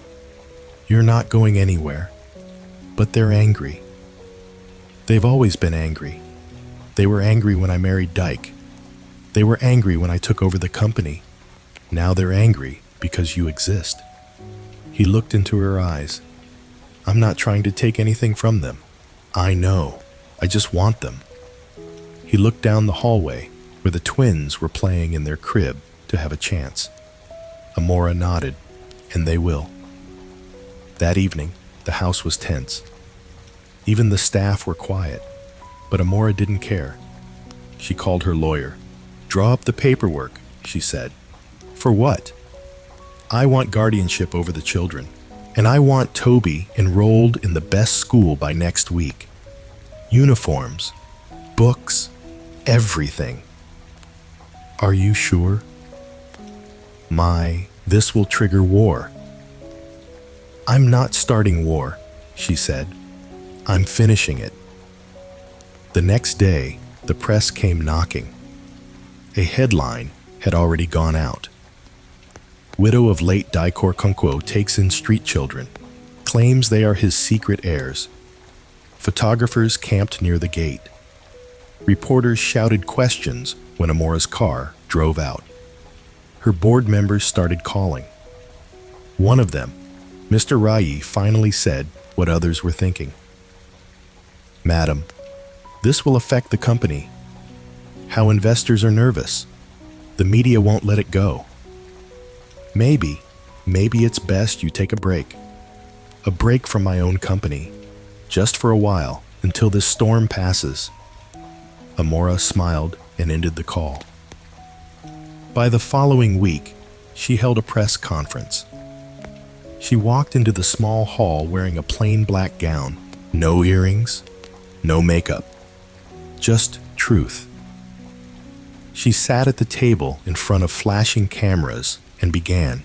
"You're not going anywhere." "But they're angry." "They've always been angry. They were angry when I married Dyke. They were angry when I took over the company. Now they're angry because you exist." He looked into her eyes. "I'm not trying to take anything from them. I know. I just want them." He looked down the hallway where the twins were playing in their crib to have a chance. Amora nodded, "And they will." That evening, the house was tense. Even the staff were quiet, but Amora didn't care. She called her lawyer. "Draw up the paperwork," she said. "For what?" "I want guardianship over the children, and I want Toby enrolled in the best school by next week. Uniforms, books, everything." "Are you sure?" This will trigger war." "I'm not starting war," she said. "I'm finishing it." The next day, the press came knocking. A headline had already gone out. "Widow of late Daikor Kunkwo takes in street children, claims they are his secret heirs." Photographers camped near the gate. Reporters shouted questions when Amora's car drove out. Her board members started calling. One of them, Mr. Rai, finally said what others were thinking. "Madam, this will affect the company. How investors are nervous. The media won't let it go. Maybe it's best you take a break. A break from my own company, just for a while, until this storm passes." Amora smiled and ended the call. By the following week, she held a press conference. She walked into the small hall wearing a plain black gown, no earrings, no makeup, just truth. She sat at the table in front of flashing cameras and began.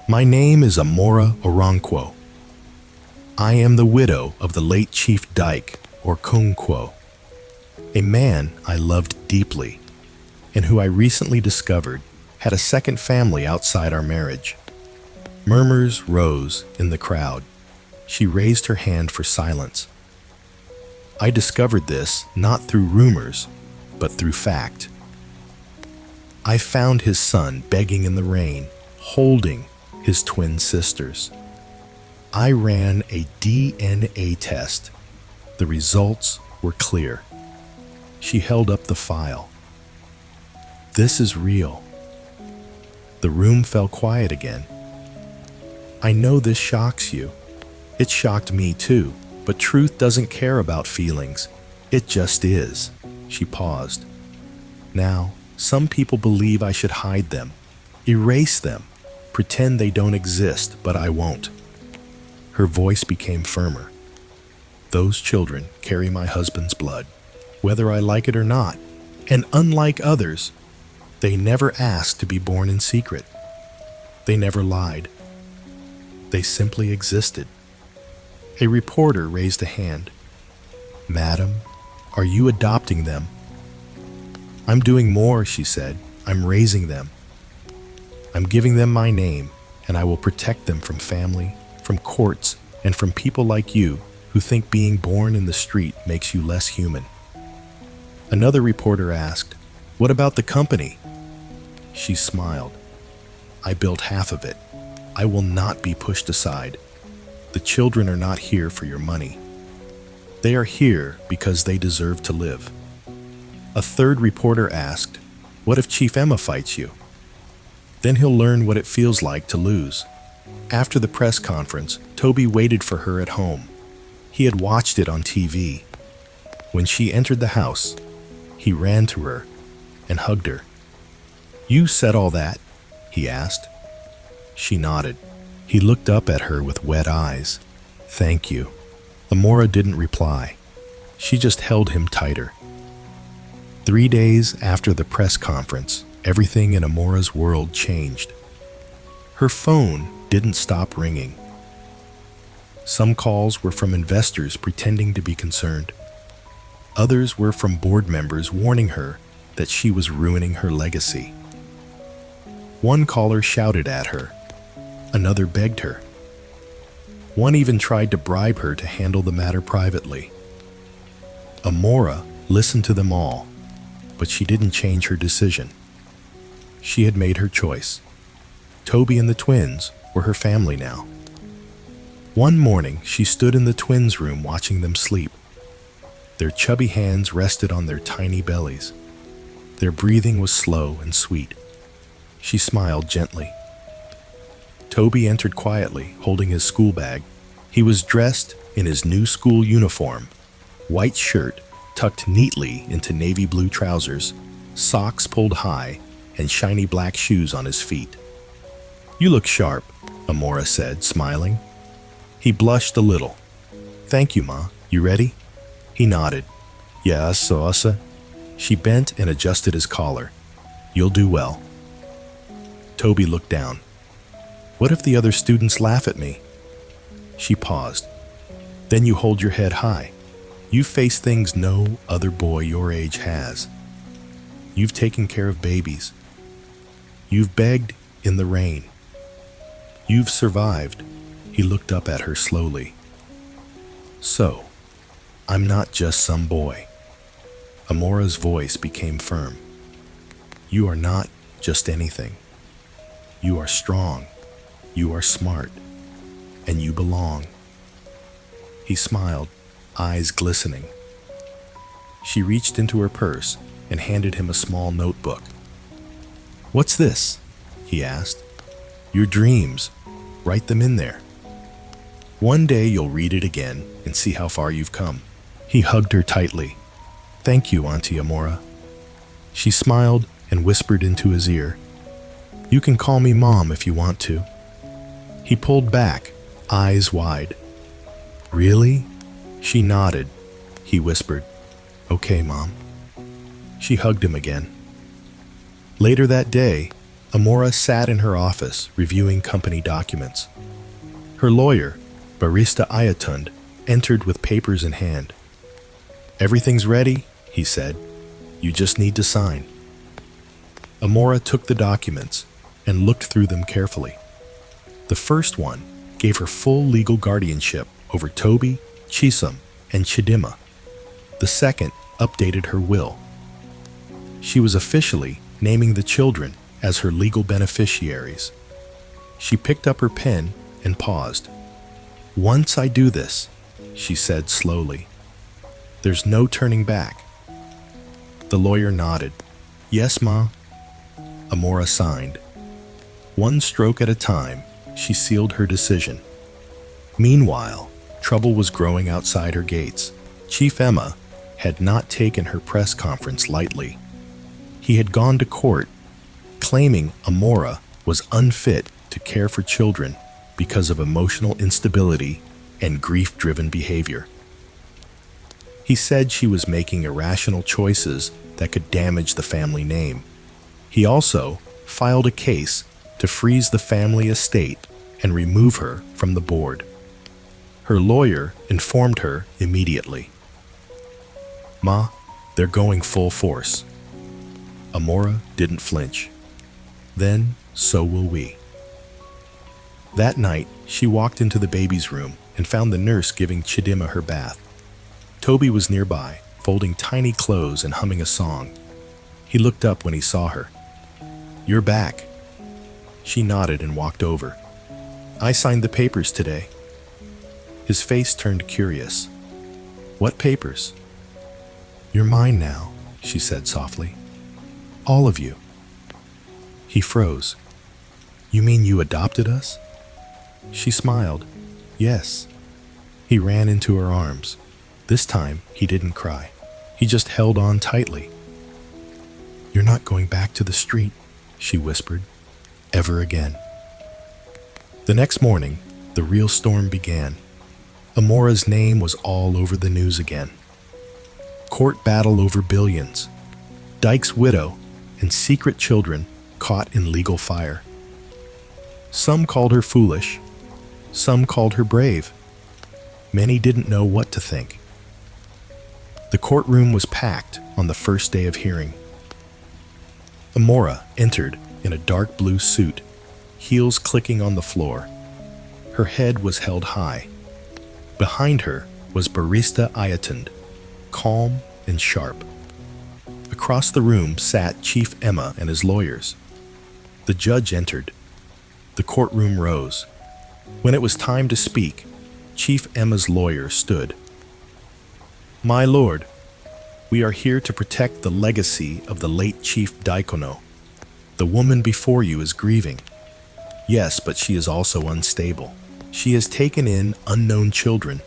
"My name is Amora Orankwo. I am the widow of the late Chief Dyke, or Kunkwo, a man I loved deeply, and who I recently discovered had a second family outside our marriage." Murmurs rose in the crowd. She raised her hand for silence. "I discovered this not through rumors, but through fact. I found his son begging in the rain, holding his twin sisters. I ran a DNA test. The results were clear." She held up the file. "This is real." The room fell quiet again. "I know this shocks you. It shocked me too, but truth doesn't care about feelings. It just is." She paused. "Now, some people believe I should hide them, erase them, pretend they don't exist, but I won't." Her voice became firmer. "Those children carry my husband's blood, whether I like it or not, and unlike others, they never asked to be born in secret. They never lied. They simply existed." A reporter raised a hand. "Madam, are you adopting them?" "I'm doing more," she said. "I'm raising them. I'm giving them my name, and I will protect them from family, from courts, and from people like you who think being born in the street makes you less human." Another reporter asked, "What about the company?" She smiled. "I built half of it. I will not be pushed aside. The children are not here for your money. They are here because they deserve to live." A third reporter asked, "What if Chief Emma fights you?" "Then he'll learn what it feels like to lose." After the press conference, Toby waited for her at home. He had watched it on TV. When she entered the house, he ran to her and hugged her. "You said all that?" he asked. She nodded. He looked up at her with wet eyes. "Thank you." Amora didn't reply. She just held him tighter. 3 days after the press conference, everything in Amora's world changed. Her phone didn't stop ringing. Some calls were from investors pretending to be concerned. Others were from board members warning her that she was ruining her legacy. One caller shouted at her. Another begged her. One even tried to bribe her to handle the matter privately. Amora listened to them all, but she didn't change her decision. She had made her choice. Toby and the twins were her family now. One morning, she stood in the twins' room watching them sleep. Their chubby hands rested on their tiny bellies. Their breathing was slow and sweet. She smiled gently. Toby entered quietly, holding his school bag. He was dressed in his new school uniform, white shirt tucked neatly into navy blue trousers, socks pulled high, and shiny black shoes on his feet. "You look sharp," Amora said, smiling. He blushed a little. "Thank you, Ma. You ready?" He nodded. "Yes, Sosa." She bent and adjusted his collar. "You'll do well." Toby looked down. "What if the other students laugh at me?" She paused. "Then you hold your head high. You face things no other boy your age has. You've taken care of babies. You've begged in the rain. You've survived." He looked up at her slowly. "So, I'm not just some boy." Amora's voice became firm. "You are not just anything. You are strong. You are smart. And you belong." He smiled, eyes glistening. She reached into her purse and handed him a small notebook. "What's this?" he asked. "Your dreams. Write them in there. One day you'll read it again and see how far you've come." He hugged her tightly. "Thank you, Auntie Amora." She smiled and whispered into his ear, "You can call me Mom if you want to." He pulled back, eyes wide. "Really?" She nodded. He whispered, "Okay, Mom." She hugged him again. Later that day, Amora sat in her office reviewing company documents. Her lawyer, Barista Ayatund, entered with papers in hand. "Everything's ready," he said. "You just need to sign." Amora took the documents and looked through them carefully. The first one gave her full legal guardianship over Toby, Chisum, and Chidima. The second updated her will. She was officially naming the children as her legal beneficiaries. She picked up her pen and paused. "Once I do this," she said slowly, "there's no turning back." The lawyer nodded. "Yes, Ma." Amora signed. One stroke at a time, she sealed her decision. Meanwhile, trouble was growing outside her gates. Chief Emma had not taken her press conference lightly. He had gone to court, claiming Amora was unfit to care for children because of emotional instability and grief-driven behavior. He said she was making irrational choices that could damage the family name. He also filed a case to freeze the family estate and remove her from the board. Her lawyer informed her immediately. "Ma, they're going full force." Amora didn't flinch. "Then, so will we." That night, she walked into the baby's room and found the nurse giving Chidima her bath. Toby was nearby, folding tiny clothes and humming a song. He looked up when he saw her. "You're back." She nodded and walked over. "I signed the papers today." His face turned curious. "What papers?" "You're mine now," she said softly. "All of you." He froze. "You mean you adopted us?" She smiled. "Yes." He ran into her arms. This time, he didn't cry. He just held on tightly. "You're not going back to the street," she whispered, "ever again." The next morning, the real storm began. Amora's name was all over the news again. Court battle over billions, Dyke's widow, and secret children caught in legal fire. Some called her foolish. Some called her brave. Many didn't know what to think. The courtroom was packed on the first day of hearing. Amora entered in a dark blue suit, heels clicking on the floor. Her head was held high. Behind her was Barista Ayatand, calm and sharp. Across the room sat Chief Emma and his lawyers. The judge entered. The courtroom rose. When it was time to speak, Chief Emma's lawyer stood. "My lord, we are here to protect the legacy of the late Chief Daikono. The woman before you is grieving. Yes, but she is also unstable. She has taken in unknown children,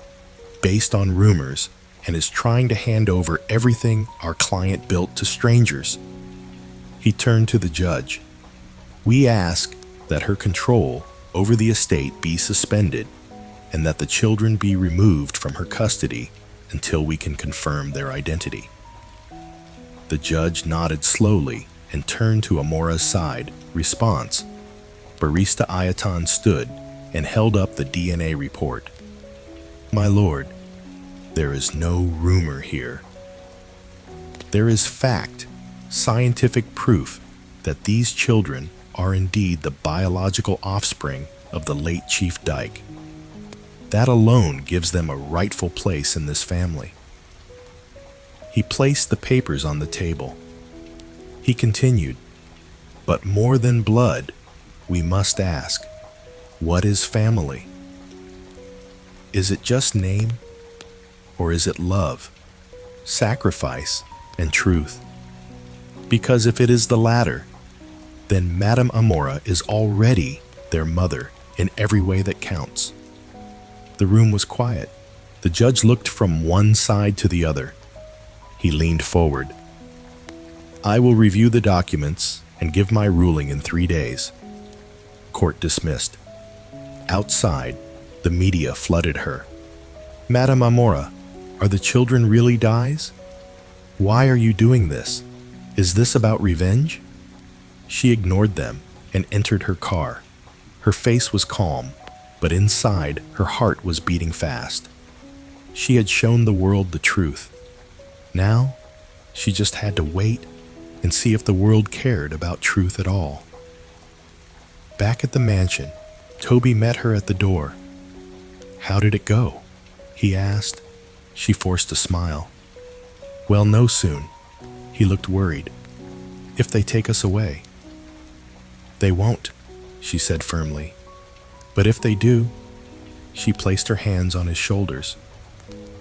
based on rumors, and is trying to hand over everything our client built to strangers." He turned to the judge. "We ask that her control over the estate be suspended and that the children be removed from her custody until we can confirm their identity." The judge nodded slowly and turned to Amora's side. Response: Barista Ayatan stood and held up the DNA report. "My lord, there is no rumor here. There is fact, scientific proof that these children are indeed the biological offspring of the late Chief Dyke. That alone gives them a rightful place in this family." He placed the papers on the table. He continued, "But more than blood, we must ask, what is family? Is it just name? Or is it love, sacrifice, and truth? Because if it is the latter, then Madame Amora is already their mother in every way that counts." The room was quiet. The judge looked from one side to the other. He leaned forward. "I will review the documents and give my ruling in 3 days." Court dismissed. Outside, the media flooded her. "Madame Amora, are the children really Dai's? Why are you doing this? Is this about revenge?" She ignored them and entered her car. Her face was calm, but inside her heart was beating fast. She had shown the world the truth. Now, she just had to wait and see if the world cared about truth at all. Back at the mansion, Toby met her at the door. "How did it go?" he asked. She forced a smile. "We'll know soon." He looked worried. "If they take us away." "They won't," she said firmly. "But if they do," she placed her hands on his shoulders.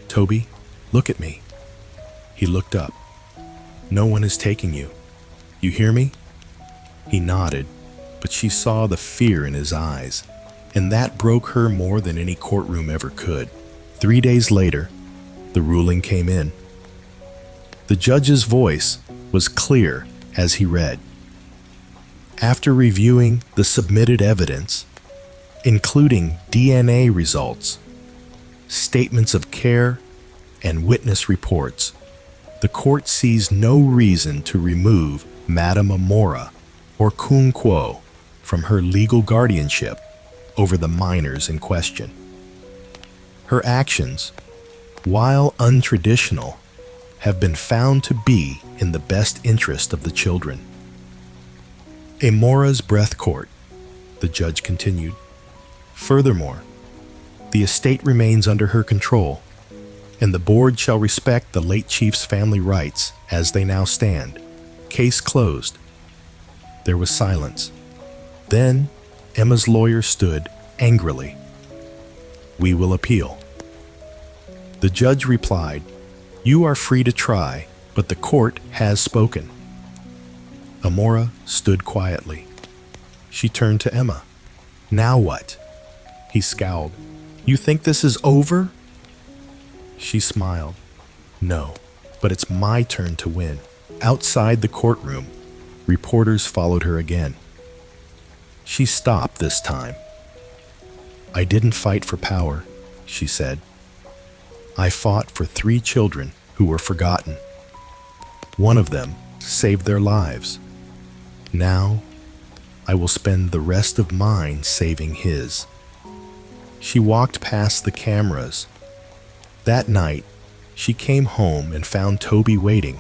"Toby, look at me." He looked up. "No one is taking you. You hear me?" He nodded, but she saw the fear in his eyes, and that broke her more than any courtroom ever could. 3 days later, the ruling came in. The judge's voice was clear as he read. After reviewing the submitted evidence, including DNA results, statements of care, and witness reports, the court sees no reason to remove Madame Amora or Kun Kuo from her legal guardianship over the minors in question. Her actions, while untraditional, have been found to be in the best interest of the children. Amora's breath court, the judge continued. Furthermore, the estate remains under her control, and the board shall respect the late chief's family rights as they now stand. Case closed. There was silence. Then Emma's lawyer stood angrily. "We will appeal." The judge replied, "You are free to try, but the court has spoken." Amora stood quietly. She turned to Emma. "Now what?" He scowled. "You think this is over?" She smiled. "No, but it's my turn to win." Outside the courtroom, reporters followed her again. She stopped this time. "I didn't fight for power," she said. "I fought for 3 children who were forgotten. One of them saved their lives. Now, I will spend the rest of mine saving his." She walked past the cameras. That night, she came home and found Toby waiting.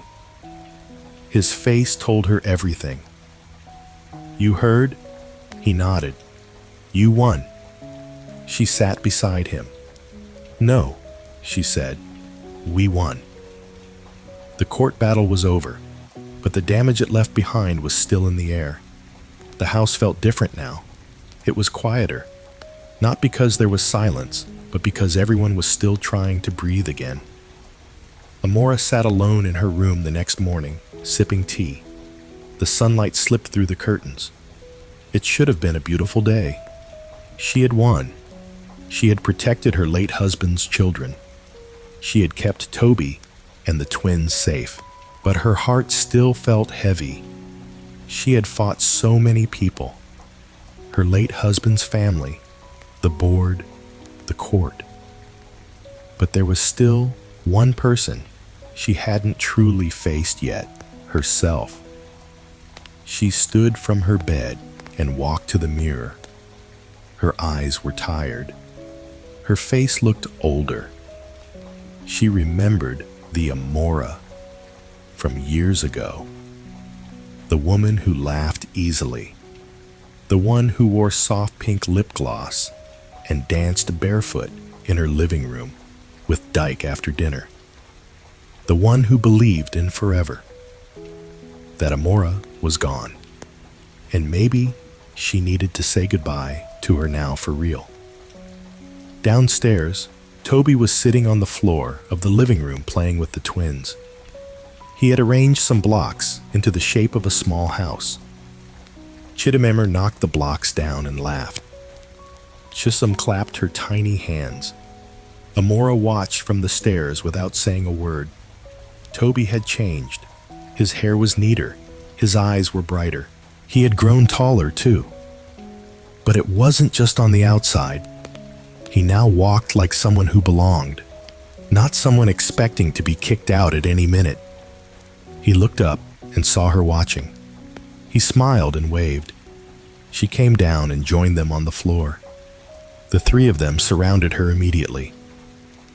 His face told her everything. You heard? He nodded. You won. She sat beside him. No, she said. We won. The court battle was over, but the damage it left behind was still in the air. The house felt different now. It was quieter, not because there was silence, but because everyone was still trying to breathe again. Amora sat alone in her room the next morning, sipping tea. The sunlight slipped through the curtains. It should have been a beautiful day. She had won. She had protected her late husband's children. She had kept Toby and the twins safe, but her heart still felt heavy. She had fought so many people. Her late husband's family, the board, the court. But there was still one person she hadn't truly faced yet, herself. She stood from her bed and walked to the mirror. Her eyes were tired. Her face looked older. She remembered the Amora from years ago. The woman who laughed easily. The one who wore soft pink lip gloss and danced barefoot in her living room with Dyke after dinner. The one who believed in forever. That Amora was gone, and maybe she needed to say goodbye to her now for real. Downstairs, Toby was sitting on the floor of the living room playing with the twins. He had arranged some blocks into the shape of a small house. Chittimemer knocked the blocks down and laughed. Chisholm clapped her tiny hands. Amora watched from the stairs without saying a word. Toby had changed. His hair was neater. His eyes were brighter. He had grown taller, too. But it wasn't just on the outside. He now walked like someone who belonged, not someone expecting to be kicked out at any minute. He looked up and saw her watching. He smiled and waved. She came down and joined them on the floor. The three of them surrounded her immediately.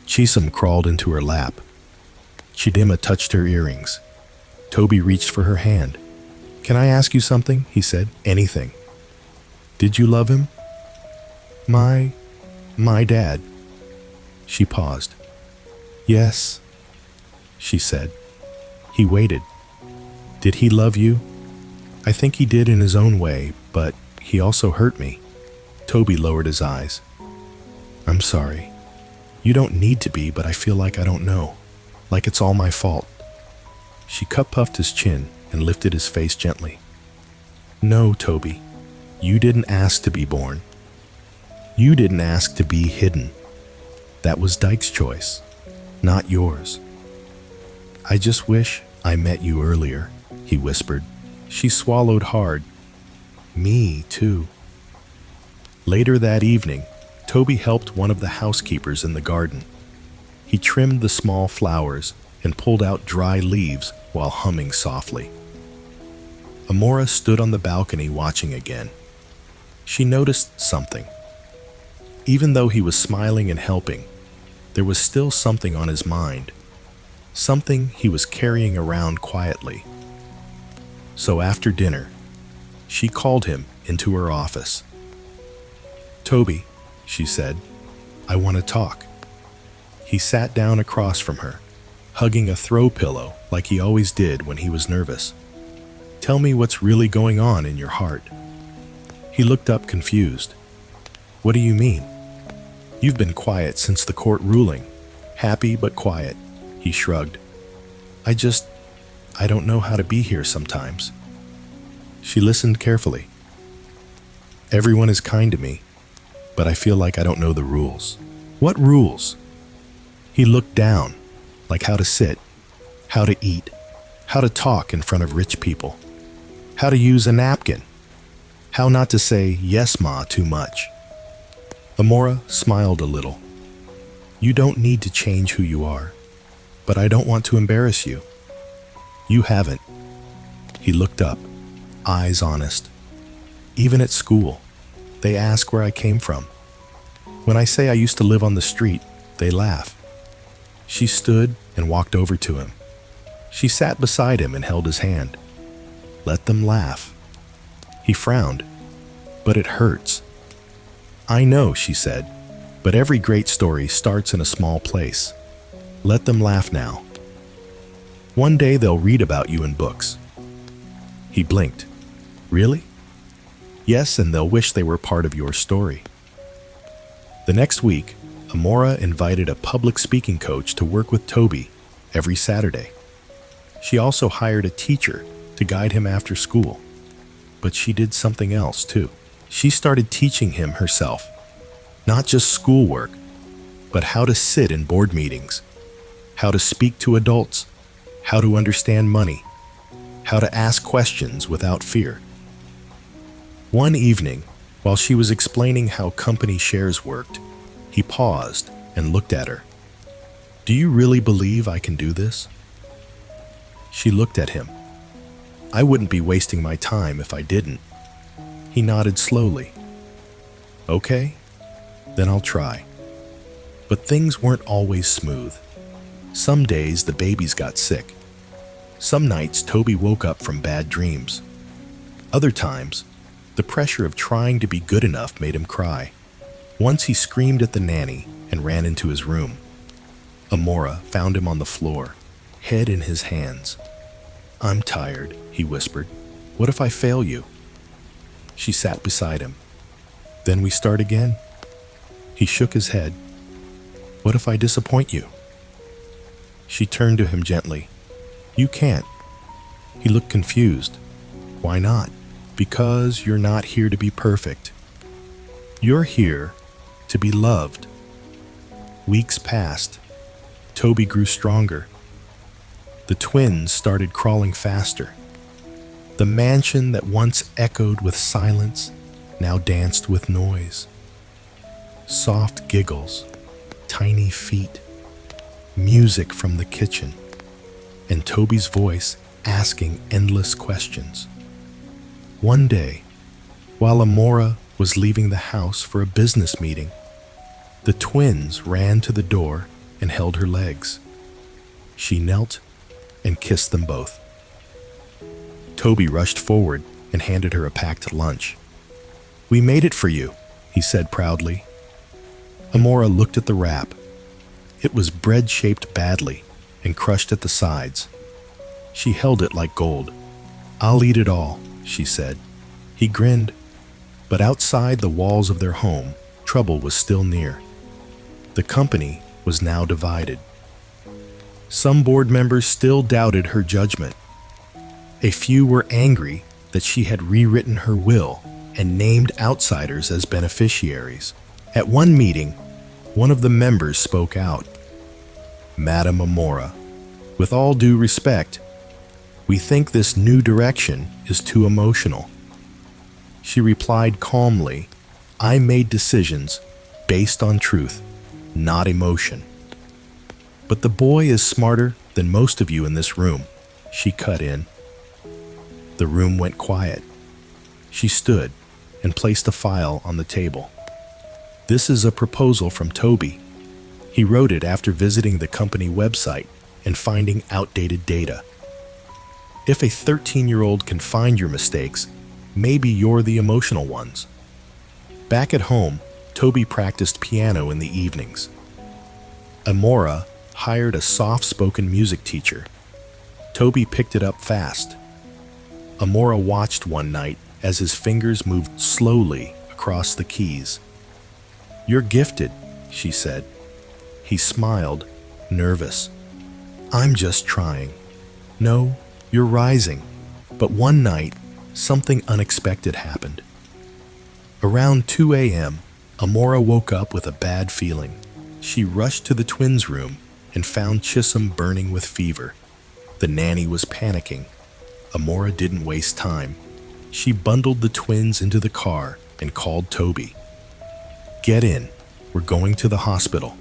Chisholm crawled into her lap. Chidima touched her earrings. Toby reached for her hand. Can I ask you something? He said. Anything. Did you love him? My dad. She paused. Yes, she said. He waited. Did he love you? I think he did in his own way, but he also hurt me. Toby lowered his eyes. I'm sorry. You don't need to be, but I feel like I don't know. Like it's all my fault. She cup-puffed his chin and lifted his face gently. No, Toby. You didn't ask to be born. You didn't ask to be hidden. That was Dyke's choice, not yours. I just wish I met you earlier, he whispered. She swallowed hard. Me, too. Later that evening, Toby helped one of the housekeepers in the garden. He trimmed the small flowers and pulled out dry leaves while humming softly. Amora stood on the balcony watching again. She noticed something. Even though he was smiling and helping, there was still something on his mind, something he was carrying around quietly. So after dinner, she called him into her office. Toby, she said, I want to talk. He sat down across from her, hugging a throw pillow like he always did when he was nervous. Tell me what's really going on in your heart. He looked up confused. What do you mean? You've been quiet since the court ruling. Happy but quiet. He shrugged. I don't know how to be here sometimes. She listened carefully. Everyone is kind to me, but I feel like I don't know the rules. What rules? He looked down, like how to sit, how to eat, how to talk in front of rich people, how to use a napkin, how not to say yes, ma, too much. Amora smiled a little. You don't need to change who you are, but I don't want to embarrass you. You haven't. He looked up, eyes honest. Even at school, they ask where I came from. When I say I used to live on the street, they laugh. She stood and walked over to him. She sat beside him and held his hand. Let them laugh. He He frowned. But it hurts. I know, she said, but every great story starts in a small place. Let them laugh now. One day they'll read about you in books. He blinked. Really? Yes, and they'll wish they were part of your story. The next week, Amora invited a public speaking coach to work with Toby every Saturday. She also hired a teacher to guide him after school. But she did something else too. She started teaching him herself, not just schoolwork, but how to sit in board meetings, how to speak to adults, how to understand money, how to ask questions without fear. One evening, while she was explaining how company shares worked, he paused and looked at her. Do you really believe I can do this? She looked at him. I wouldn't be wasting my time if I didn't. He nodded slowly. Okay, then I'll try. But things weren't always smooth. Some days the babies got sick. Some nights Toby woke up from bad dreams. Other times, the pressure of trying to be good enough made him cry. Once he screamed at the nanny and ran into his room. Amora found him on the floor, head in his hands. I'm tired, he whispered. What if I fail you? She sat beside him. Then we start again. He shook his head. What if I disappoint you? She turned to him gently. You can't. He looked confused. Why not? Because you're not here to be perfect. You're here to be loved. Weeks passed. Toby grew stronger. The twins started crawling faster. The mansion that once echoed with silence now danced with noise. Soft giggles, tiny feet, music from the kitchen, and Toby's voice asking endless questions. One day, while Amora was leaving the house for a business meeting, the twins ran to the door and held her legs. She knelt and kissed them both. Toby rushed forward and handed her a packed lunch. We made it for you, he said proudly. Amora looked at the wrap. It was bread-shaped badly and crushed at the sides. She held it like gold. I'll eat it all, she said. He grinned, but outside the walls of their home, trouble was still near. The company was now divided. Some board members still doubted her judgment. A few were angry that she had rewritten her will and named outsiders as beneficiaries. At one meeting, one of the members spoke out. Madam Amora, with all due respect, we think this new direction is too emotional. She replied calmly, I made decisions based on truth, not emotion. But the boy is smarter than most of you in this room, she cut in. The room went quiet. She stood and placed a file on the table. This is a proposal from Toby. He wrote it after visiting the company website and finding outdated data. If a 13-year-old can find your mistakes, maybe you're the emotional ones. Back at home, Toby practiced piano in the evenings. Amora hired a soft-spoken music teacher. Toby picked it up fast. Amora watched one night as his fingers moved slowly across the keys. You're gifted, she said. He smiled, nervous. I'm just trying. No, you're rising. But one night, something unexpected happened. Around 2 a.m., Amora woke up with a bad feeling. She rushed to the twins' room and found Chisholm burning with fever. The nanny was panicking. Amora didn't waste time. She bundled the twins into the car and called Toby. Get in. We're going to the hospital.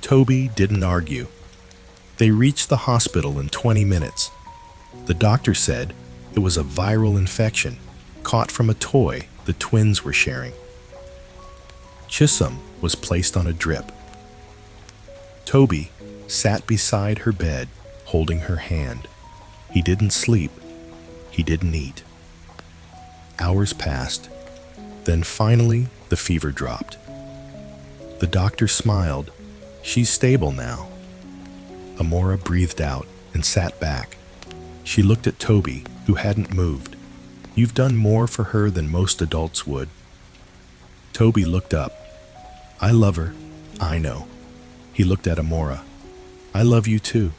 Toby didn't argue. They reached the hospital in 20 minutes. The doctor said it was a viral infection caught from a toy the twins were sharing. Chisholm was placed on a drip. Toby sat beside her bed, holding her hand. He didn't sleep. He didn't eat. Hours passed. Then finally, the fever dropped. The doctor smiled. She's stable now. Amora breathed out and sat back. She looked at Toby, who hadn't moved. You've done more for her than most adults would. Toby looked up. I love her. I know. He looked at Amora. I love you too.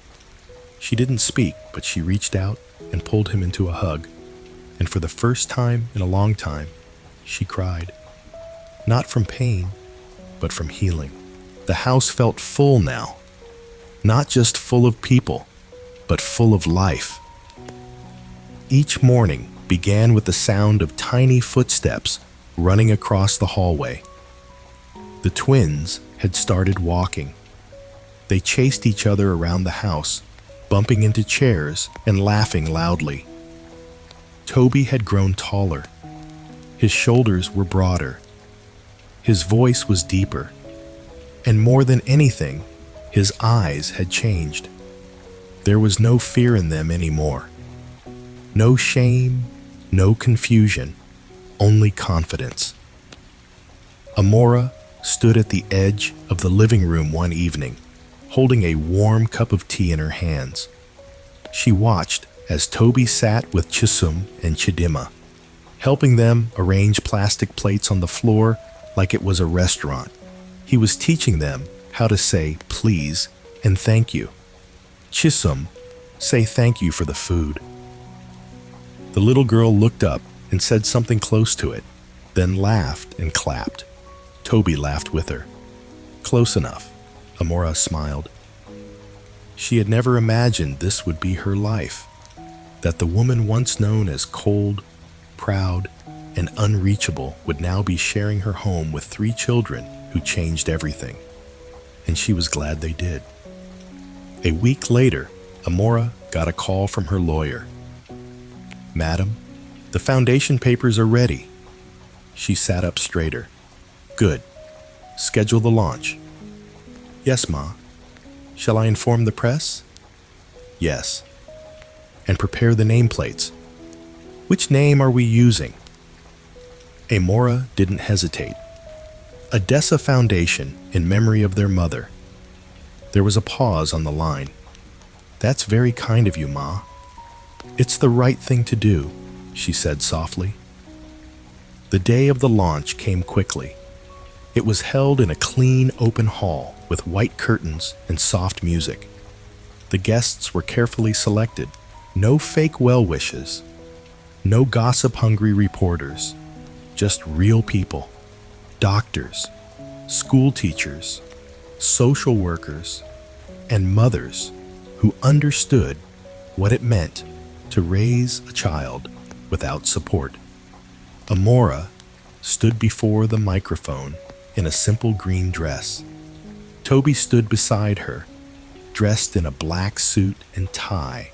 She didn't speak, but she reached out and pulled him into a hug. And for the first time in a long time, she cried. Not from pain, but from healing. The house felt full now. Not just full of people, but full of life. Each morning began with the sound of tiny footsteps running across the hallway. The twins had started walking. They chased each other around the house, bumping into chairs and laughing loudly. Toby had grown taller. His shoulders were broader. His voice was deeper. And more than anything, his eyes had changed. There was no fear in them anymore. No shame, no confusion, only confidence. Amora stood at the edge of the living room one evening, holding a warm cup of tea in her hands. She watched as Toby sat with Chisum and Chidima, helping them arrange plastic plates on the floor like it was a restaurant. He was teaching them how to say please and thank you. Chisum, say thank you for the food. The little girl looked up and said something close to it, then laughed and clapped. Toby laughed with her. Close enough, Amora smiled. She had never imagined this would be her life, that the woman once known as cold, proud, and unreachable would now be sharing her home with 3 children who changed everything. And she was glad they did. A week later, Amora got a call from her lawyer. Madam, the foundation papers are ready. She sat up straighter. Good. Schedule the launch. Yes, Ma. Shall I inform the press? Yes. And prepare the nameplates. Which name are we using? Amora didn't hesitate. Odessa Foundation in memory of their mother. There was a pause on the line. That's very kind of you, Ma. It's the right thing to do, she said softly. The day of the launch came quickly. It was held in a clean, open hall with white curtains and soft music. The guests were carefully selected. No fake well wishes. No gossip-hungry reporters. Just real people. Doctors, school teachers, social workers, and mothers who understood what it meant to raise a child without support. Amora stood before the microphone in a simple green dress. Toby stood beside her, dressed in a black suit and tie,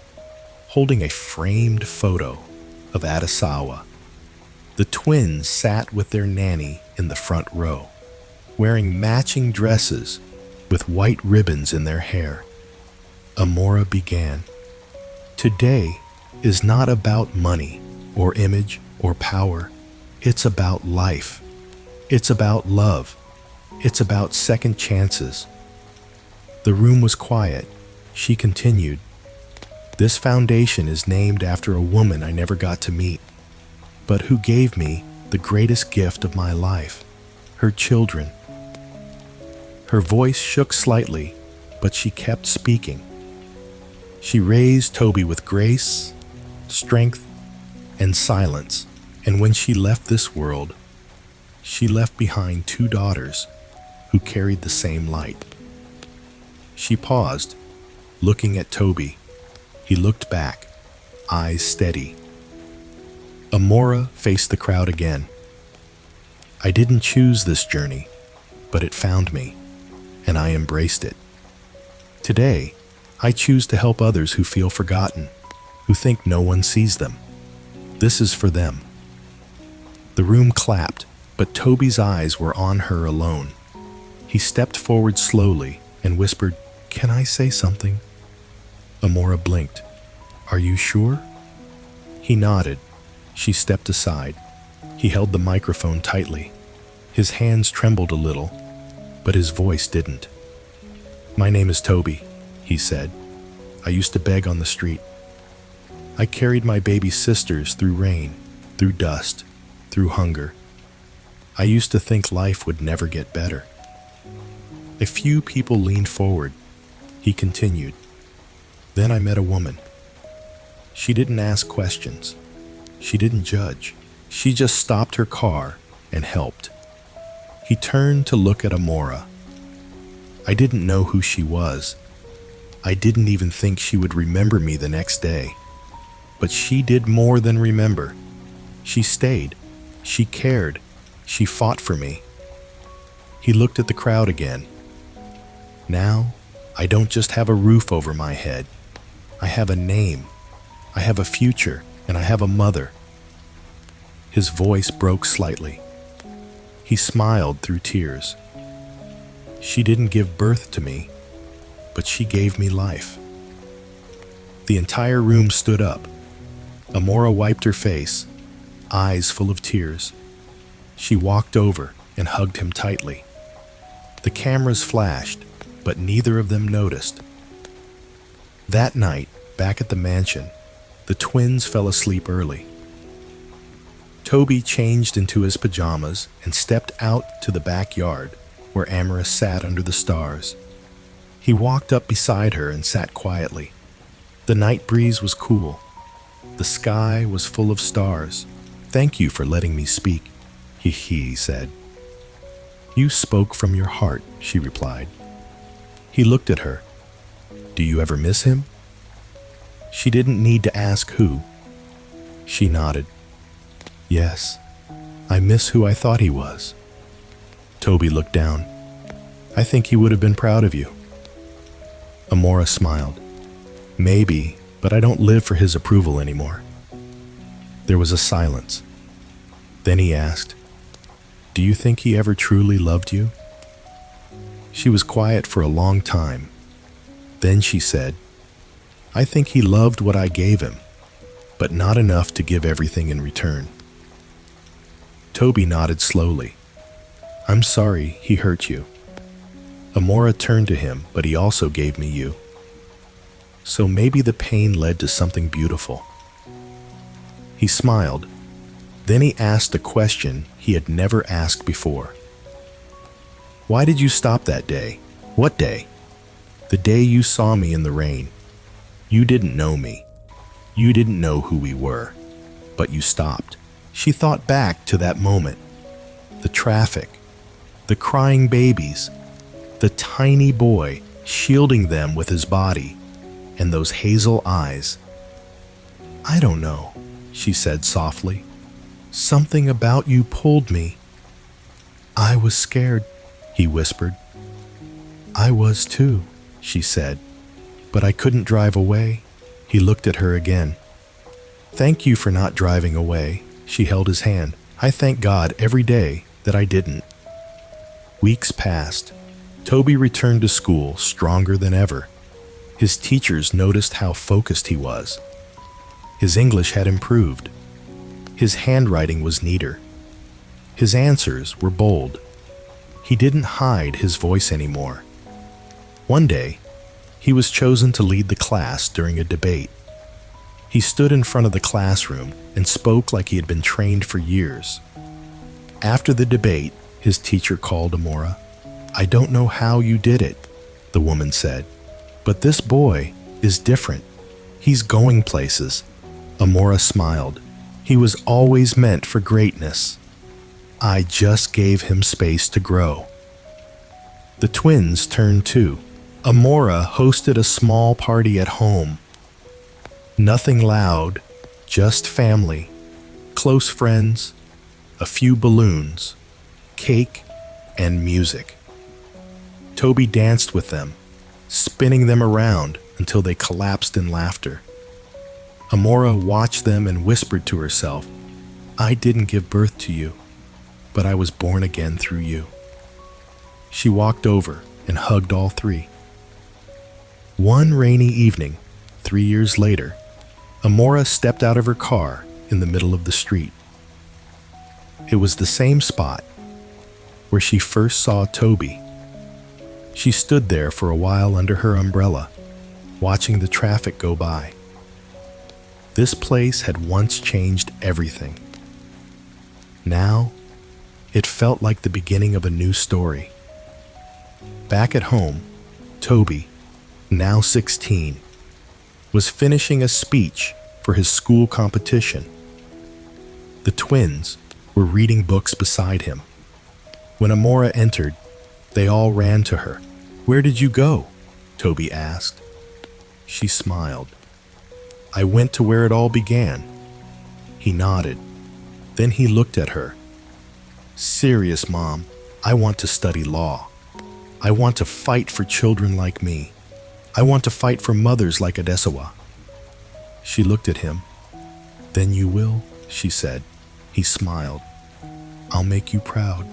holding a framed photo of Adisawa. The twins sat with their nanny in the front row, wearing matching dresses with white ribbons in their hair. Amora began. Today is not about money or image or power. It's about life. It's about love. It's about second chances. The room was quiet. She continued. This foundation is named after a woman I never got to meet, but who gave me the greatest gift of my life, her children. Her voice shook slightly, but she kept speaking. She raised Toby with grace, strength, and silence, and when she left this world, she left behind 2 daughters who carried the same light. She paused, looking at Toby. He looked back, eyes steady. Amora faced the crowd again. I didn't choose this journey, but it found me, and I embraced it. Today, I choose to help others who feel forgotten, who think no one sees them. This is for them. The room clapped, but Toby's eyes were on her alone. He stepped forward slowly and whispered, "Can I say something?" Amora blinked. "Are you sure?" He nodded. She stepped aside. He held the microphone tightly. His hands trembled a little, but his voice didn't. "My name is Toby," he said. "I used to beg on the street. I carried my baby sisters through rain, through dust, through hunger. I used to think life would never get better." A few people leaned forward. He continued. "Then I met a woman. She didn't ask questions. She didn't judge. She just stopped her car and helped." He turned to look at Amora. "I didn't know who she was. I didn't even think she would remember me the next day. But she did more than remember. She stayed. She cared. She fought for me." He looked at the crowd again. "Now, I don't just have a roof over my head. I have a name. I have a future, and I have a mother." His voice broke slightly. He smiled through tears. "She didn't give birth to me, but she gave me life." The entire room stood up. Amora wiped her face, eyes full of tears. She walked over and hugged him tightly. The cameras flashed, but neither of them noticed. That night, back at the mansion, the twins fell asleep early. Toby changed into his pajamas and stepped out to the backyard where Amara sat under the stars. He walked up beside her and sat quietly. The night breeze was cool. The sky was full of stars. "Thank you for letting me speak," he said. "You spoke from your heart," she replied. He looked at her. "Do you ever miss him?" She didn't need to ask who. She nodded. "Yes, I miss who I thought he was." Toby looked down. "I think he would have been proud of you." Amora smiled. "Maybe, but I don't live for his approval anymore." There was a silence. Then he asked, "Do you think he ever truly loved you?" She was quiet for a long time. Then she said, "I think he loved what I gave him, but not enough to give everything in return." Toby nodded slowly. "I'm sorry he hurt you." Amora turned to him, "But he also gave me you. So maybe the pain led to something beautiful." He smiled. Then he asked a question he had never asked before. "Why did you stop that day?" "What day?" "The day you saw me in the rain. You didn't know me. You didn't know who we were. But you stopped." She thought back to that moment. The traffic, the crying babies, the tiny boy shielding them with his body, and those hazel eyes. "I don't know," she said softly. "Something about you pulled me." "I was scared," he whispered. "I was too," she said, "but I couldn't drive away." He looked at her again. "Thank you for not driving away." She held his hand. "I thank God every day that I didn't." Weeks passed. Toby returned to school stronger than ever. His teachers noticed how focused he was. His English had improved. His handwriting was neater. His answers were bold. He didn't hide his voice anymore. One day, he was chosen to lead the class during a debate. He stood in front of the classroom and spoke like he had been trained for years. After the debate, his teacher called Amora. "I don't know how you did it," the woman said, "but this boy is different. He's going places." Amora smiled. "He was always meant for greatness. I just gave him space to grow." The twins turned too. Amora hosted a small party at home. Nothing loud, just family, close friends, a few balloons, cake, and music. Toby danced with them, spinning them around until they collapsed in laughter. Amora watched them and whispered to herself, "I didn't give birth to you, but I was born again through you." She walked over and hugged all three. One rainy evening, 3 years later, Amora stepped out of her car in the middle of the street. It was the same spot where she first saw Toby. She stood there for a while under her umbrella, watching the traffic go by. This place had once changed everything. Now, it felt like the beginning of a new story. Back at home, Toby, now 16, was finishing a speech for his school competition. The twins were reading books beside him. When Amora entered, they all ran to her. "Where did you go?" Toby asked. She smiled. "I went to where it all began." He nodded. Then he looked at her. "Serious, Mom, I want to study law. I want to fight for children like me. I want to fight for mothers like Adesawa." She looked at him. "Then you will," she said. He smiled. "I'll make you proud."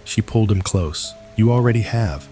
She pulled him close. "You already have."